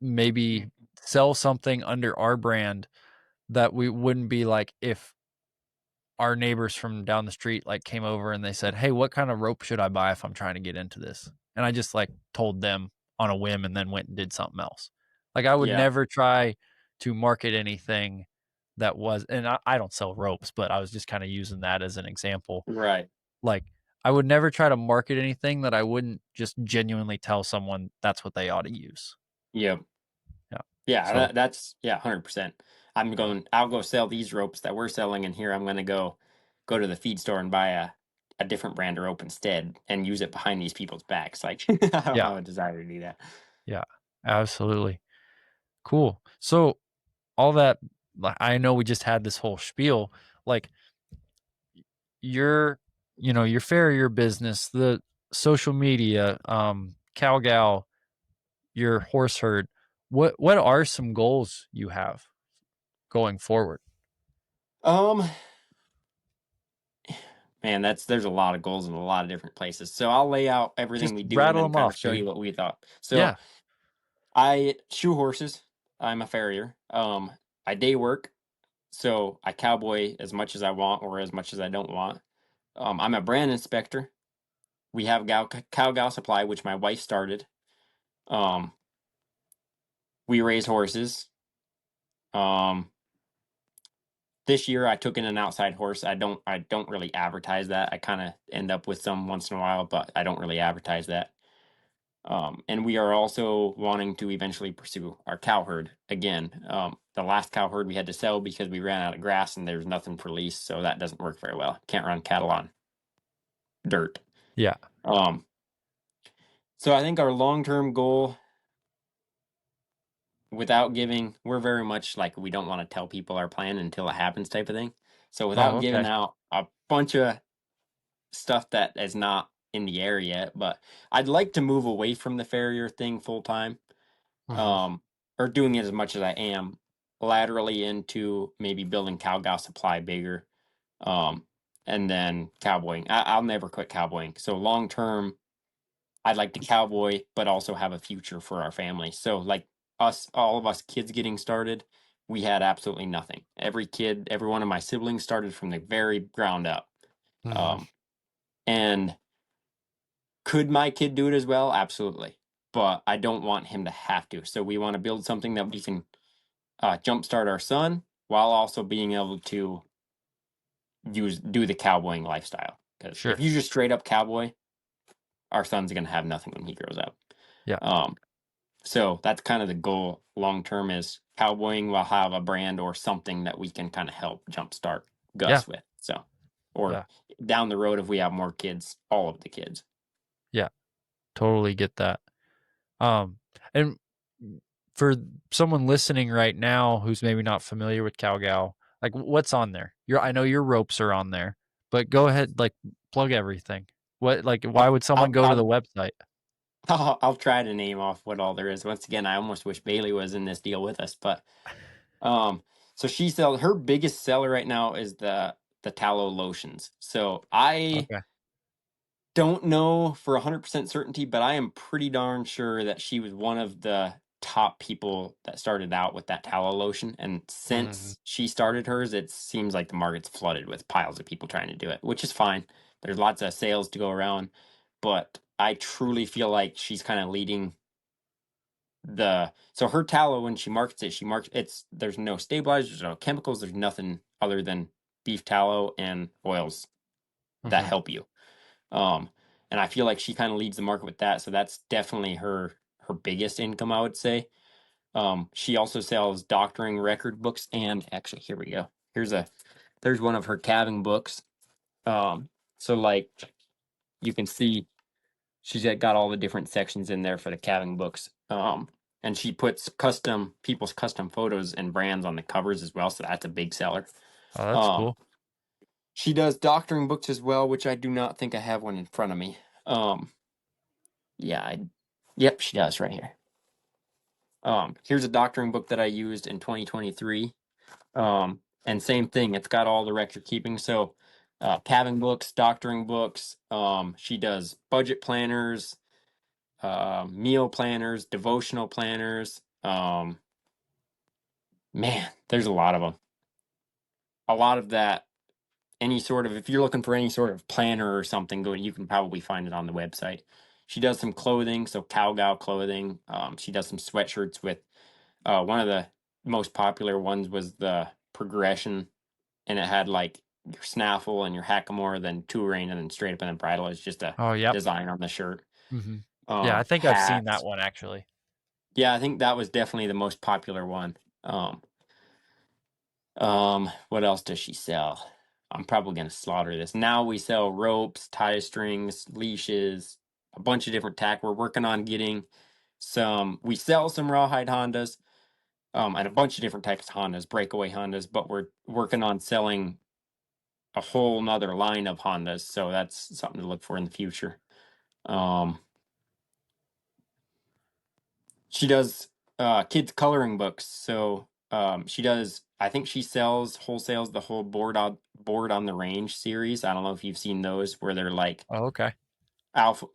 maybe sell something under our brand that we wouldn't be like if our neighbors from down the street, like, came over and they said, "Hey, what kind of rope should I buy if I'm trying to get into this?" And I just, like, told them on a whim and then went and did something else. Like, I would Yeah. never try to market anything that was and I don't sell ropes, but I was just kinda using that as an example. Right. Like, I would never try to market anything that I wouldn't just genuinely tell someone that's what they ought to use. Yep. Yeah. Yeah, So, that's yeah, 100%. I'll go sell these ropes that we're selling, and here I'm gonna go to the feed store and buy a different brand of rope instead and use it behind these people's backs. Like I don't yeah, have a desire to do that. yeah, absolutely. Cool. So, all that I know we just had this whole spiel, like, your your farrier business, the social media, cow gal, your horse herd, what are some goals you have going forward? Um, man, there's a lot of goals in a lot of different places. So I'll lay out everything Just we do and rattle then them kind of off, show dude. you what we thought. So Yeah. I shoe horses. I'm a farrier. I day work, so I cowboy as much as I want or as much as I don't want. I'm a brand inspector. We have Cow Gal Supply, which my wife started. Um, we raise horses. Um, this year I took in an outside horse. I don't really advertise that. I kind of end up with some once in a while, but I don't really advertise that. And we are also wanting to eventually pursue our cow herd again. The last cow herd we had to sell because we ran out of grass and there's nothing for lease, so that doesn't work very well. Can't run cattle on dirt. Yeah. Um, so I think our long-term goal, without giving, we're very much like we don't want to tell people our plan until it happens type of thing. So Oh, without giving okay. out a bunch of stuff that is not in the air yet, but I'd like to move away from the farrier thing full time. Mhm. um, or doing it as much as I am, laterally into maybe building Cow Supply bigger, um, and then cowboying. I'll never quit cowboying. So long term, I'd like to cowboy, but also have a future for our family. So like all of us kids getting started, we had absolutely nothing. Every one of my siblings started from the very ground up. Mhm. Um, and could my kid do it as well? Absolutely. But I don't want him to have to. So we want to build something that we can jumpstart our son while also being able to do the cowboying lifestyle. Because if Sure. you just straight up cowboy, our son's gonna have nothing when he grows up. Yeah. Um, so that's kind of the goal long term is cowboying will have a brand or something that we can kind of help jumpstart Yeah. Gus with. So, or Yeah. down the road if we have more kids, all of the kids. Yeah. Totally get that. Um, and for someone listening right now who's maybe not familiar with CowGal, like what's on there? I know your ropes are on there, but go ahead, like plug everything. What, like, why I'll, would someone I'll, go to the I'll, website? I'll try to name off what all there is. Once again, I almost wish Bailey was in this deal with us, but um, so she sells her biggest seller right now is the tallow lotions. So I Okay. don't know for 100% certainty, but I am pretty darn sure that she was one of the top people that started out with that tallow lotion. And Hmm. since she started hers, it seems like the market's flooded with piles of people trying to do it, which is fine. There's lots of sales to go around, but I truly feel like she's kind of leading so her tallow when she markets it, she marks there's no stabilizers, there's no chemicals, there's nothing other than beef tallow and oils that Hmm. help you. Um, and I feel like she kind of leads the market with that. So that's definitely her biggest income, I would say. She also sells doctoring record books, and actually, here we go. There's one of her calving books. So like you can see, she's got all the different sections in there for the calving books. And she puts people's custom photos and brands on the covers as well. So that's a big seller. Oh, that's Um, cool. she does doctoring books as well, which I do not think I have one in front of me. Yeah, yep, she does right here. Here's a doctoring book that I used in 2023. And same thing, it's got all the record keeping. So, calving books, doctoring books. She does budget planners, meal planners, devotional planners. Man, there's a lot of them. A lot of that. Any sort of, if you're looking for any sort of planner or something, you can probably find it on the website. She does some clothing, so cowgal clothing. She does some sweatshirts with one of the most popular ones was the progression, and it had like your snaffle and your hackamore, then touring, and then straight up in the bridle. It's just a Oh, yep. design on the shirt. Hmm. Yeah, I think I've seen that Hats. one actually. Yeah, I think that was definitely the most popular one. What else does she sell? I'm probably gonna slaughter this. Now we sell ropes, tie strings, leashes, a bunch of different tack. We're working on getting some. We sell some rawhide Hondas, and a bunch of different types of Hondas, breakaway Hondas. But we're working on selling a whole nother line of Hondas, so that's something to look for in the future. Um, she does kids coloring books, so she does. I think she sells wholesales the whole board on the range series. I don't know if you've seen those where they're like Oh, okay.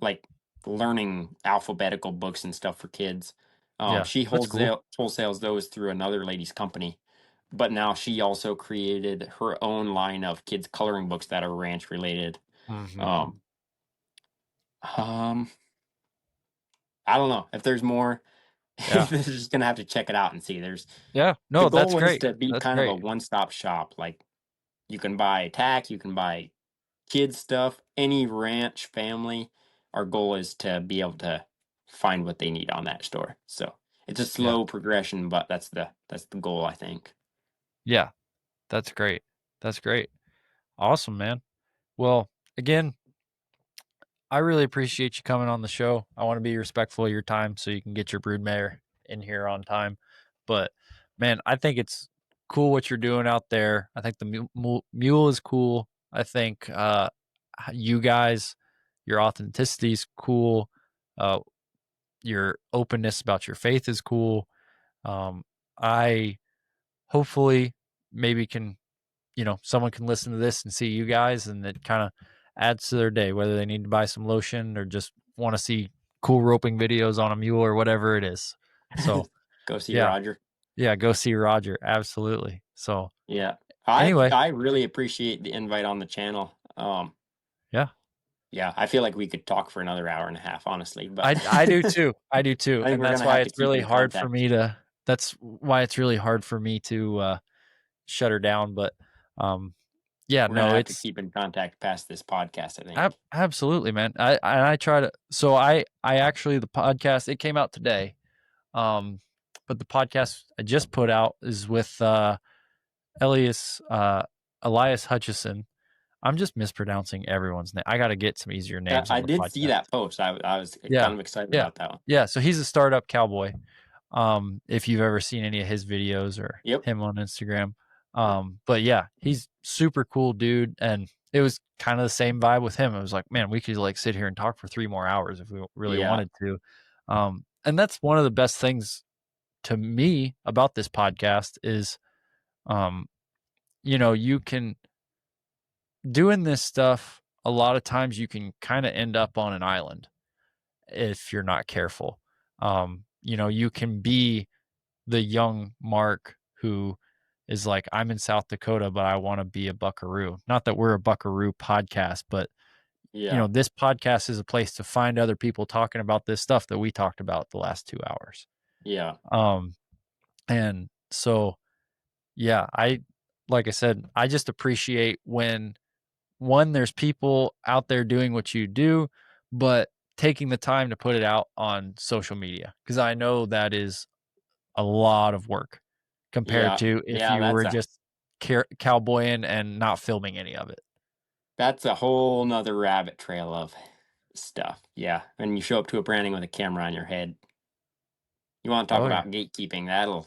like learning alphabetical books and stuff for kids. Yeah, She that's cool. wholesales those through another lady's company, but now she also created her own line of kids coloring books that are ranch related. Hmm. Um, um, I don't know if there's more. Yeah. This is just gonna have to check it out and see. Yeah. The No, that's goal is great. to be That's kind of a great. one-stop shop. Like you can buy tack, you can buy kids stuff, any ranch family. Our goal is to be able to find what they need on that store. So it's a Yeah. slow progression, but that's the goal, I think. Yeah. That's great. That's great. Awesome, man. Well, again, I really appreciate you coming on the show. I want to be respectful of your time so you can get your broodmare in here on time. But man, I think it's cool what you're doing out there. I think the mule is cool. I think you guys, your authenticity is cool. Uh, your openness about your faith is cool. I hopefully maybe can, someone can listen to this and see you guys, and it kind of adds to their day, whether they need to buy some lotion or just want to see cool roping videos on a mule or whatever it is. So, Go see yeah, Roger. yeah, go see Roger. Absolutely. So, Yeah. I anyway, I really appreciate the invite on the channel. yeah, Yeah, I feel like we could talk for another hour and a half, honestly, but I do too. I do too. I think And we're that's gonna why have to it's keep really in hard for contact. me to, that's why it's really hard for me to shut her down. But, um, Yeah, We're gonna no, have to it's keep in contact past this podcast, I think. absolutely, man. I try to, so I actually, the podcast, it came out today. Um, but the podcast I just put out is with Elias Elias Hutchison. I'm just mispronouncing everyone's name. I got to get some easier names I on the did see podcast. that post. I was Yeah. kind of excited Yeah. about that one. Yeah, so he's a startup cowboy. If you've ever seen any of his videos or Yep. him on Instagram. But yeah, he's super cool dude, and it was kind of the same vibe with him. It was like, man, we could like sit here and talk for 3 more hours if we really Yeah. wanted to. And that's one of the best things to me about this podcast is, um, you can, doing this stuff, a lot of times you can kind of end up on an island if you're not careful. You can be the young Mark who is like, I'm in South Dakota, but I want to be a Buckaroo. Not that we're a Buckaroo podcast, but Yeah. this podcast is a place to find other people talking about this stuff that we talked about the last 2 hours. Yeah. Um, and so, yeah, like I said, I just appreciate when, one, there's people out there doing what you do, but taking the time to put it out on social media, because I know that is a lot of work compared Yeah. to if Yeah. you were just cowboying and not filming any of it. That's a whole nother rabbit trail of stuff. Yeah. When you show up to a branding with a camera on your head, you want to talk Oh yeah. about gatekeeping. That'll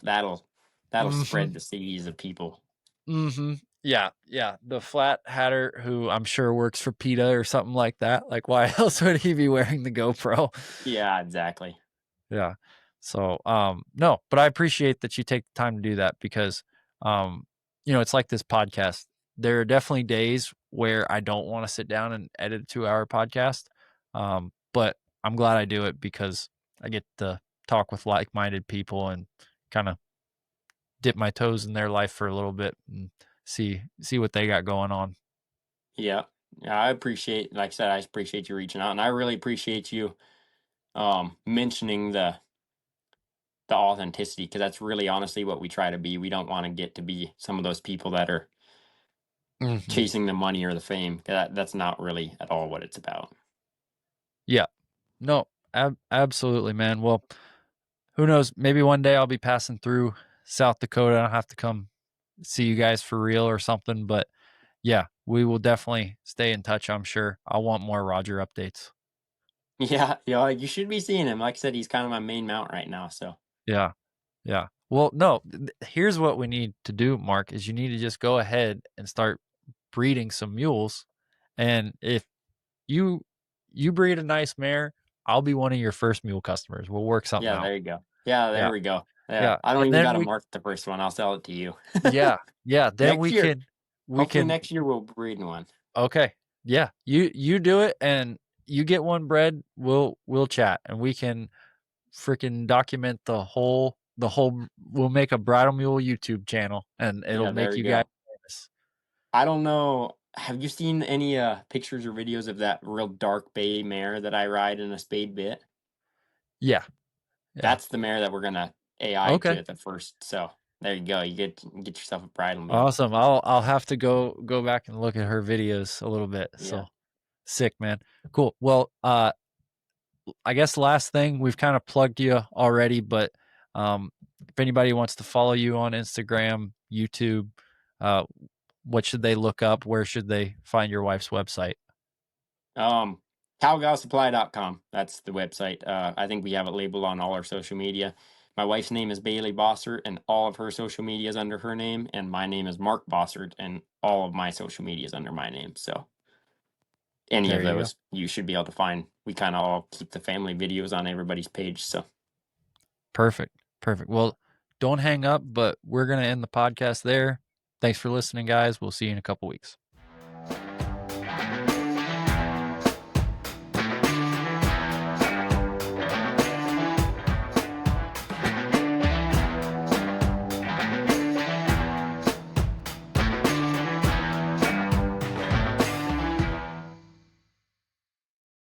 Mhm. spread the seas of people. Mhm. Yeah, yeah. The flat hatter who I'm sure works for PETA or something like that. Like, why else would he be wearing the GoPro? Yeah, exactly. Yeah. So, no, but I appreciate that you take the time to do that because, it's like this podcast. There are definitely days where I don't want to sit down and edit a 2-hour podcast. But I'm glad I do it because I get to talk with like-minded people and kind of dip my toes in their life for a little bit and see what they got going on. Yeah. Yeah, I appreciate, like I said, I appreciate you reaching out, and I really appreciate you mentioning the authenticity, because that's really honestly what we try to be. We don't want to get to be some of those people that are Mhm. chasing the money or the fame. That's not really at all what it's about. Yeah. No, absolutely, man. Well, who knows? Maybe one day I'll be passing through South Dakota. I'll have to come see you guys for real or something. But yeah, we will definitely stay in touch, I'm sure. I want more Roger updates. Yeah, yeah, you should be seeing him. Like I said, he's kind of my main mount right now. So Yeah. Yeah. Well, no, here's what we need to do, Mark, is you need to just go ahead and start breeding some mules. And if you you breed a nice mare, I'll be one of your first mule customers. We'll work something yeah, out. there you go. Yeah, there Yeah. we go. Yeah, Yeah. I don't And even then got to we mark the first one. I'll sell it to you. yeah. Yeah. Then Next we year. can we Hopefully can next year we'll breed one. okay. Yeah. You do it and you get one bred, we'll chat and we can freaking document the whole we'll make a bridal mule YouTube channel and it'll Yeah, there make we you guys go. famous. I don't know. Have you seen any pictures or videos of that real dark bay mare that I ride in a spade bit? Yeah. Yeah. That's the mare that we're gonna AI to Okay. at the first. So there you go. You get yourself a bridal mule. Awesome. I'll have to go back and look at her videos a little bit. Yeah. So sick, man. Cool. Well, I guess last thing, we've kind of plugged you already, but if anybody wants to follow you on Instagram, YouTube, uh, what should they look up? Where should they find your wife's website? Um, cowgalsupply.com. That's the website. I think we have it labeled on all our social media. My wife's name is Bailey Bossert, and all of her social media is under her name. And my name is Mark Bossert, and all of my social media is under my name. So any of There you go. those you should be able to find. We kind of all keep the family videos on everybody's page. So Perfect. Perfect. Well, don't hang up, but we're going to end the podcast there. Thanks for listening, guys. We'll see you in a couple weeks.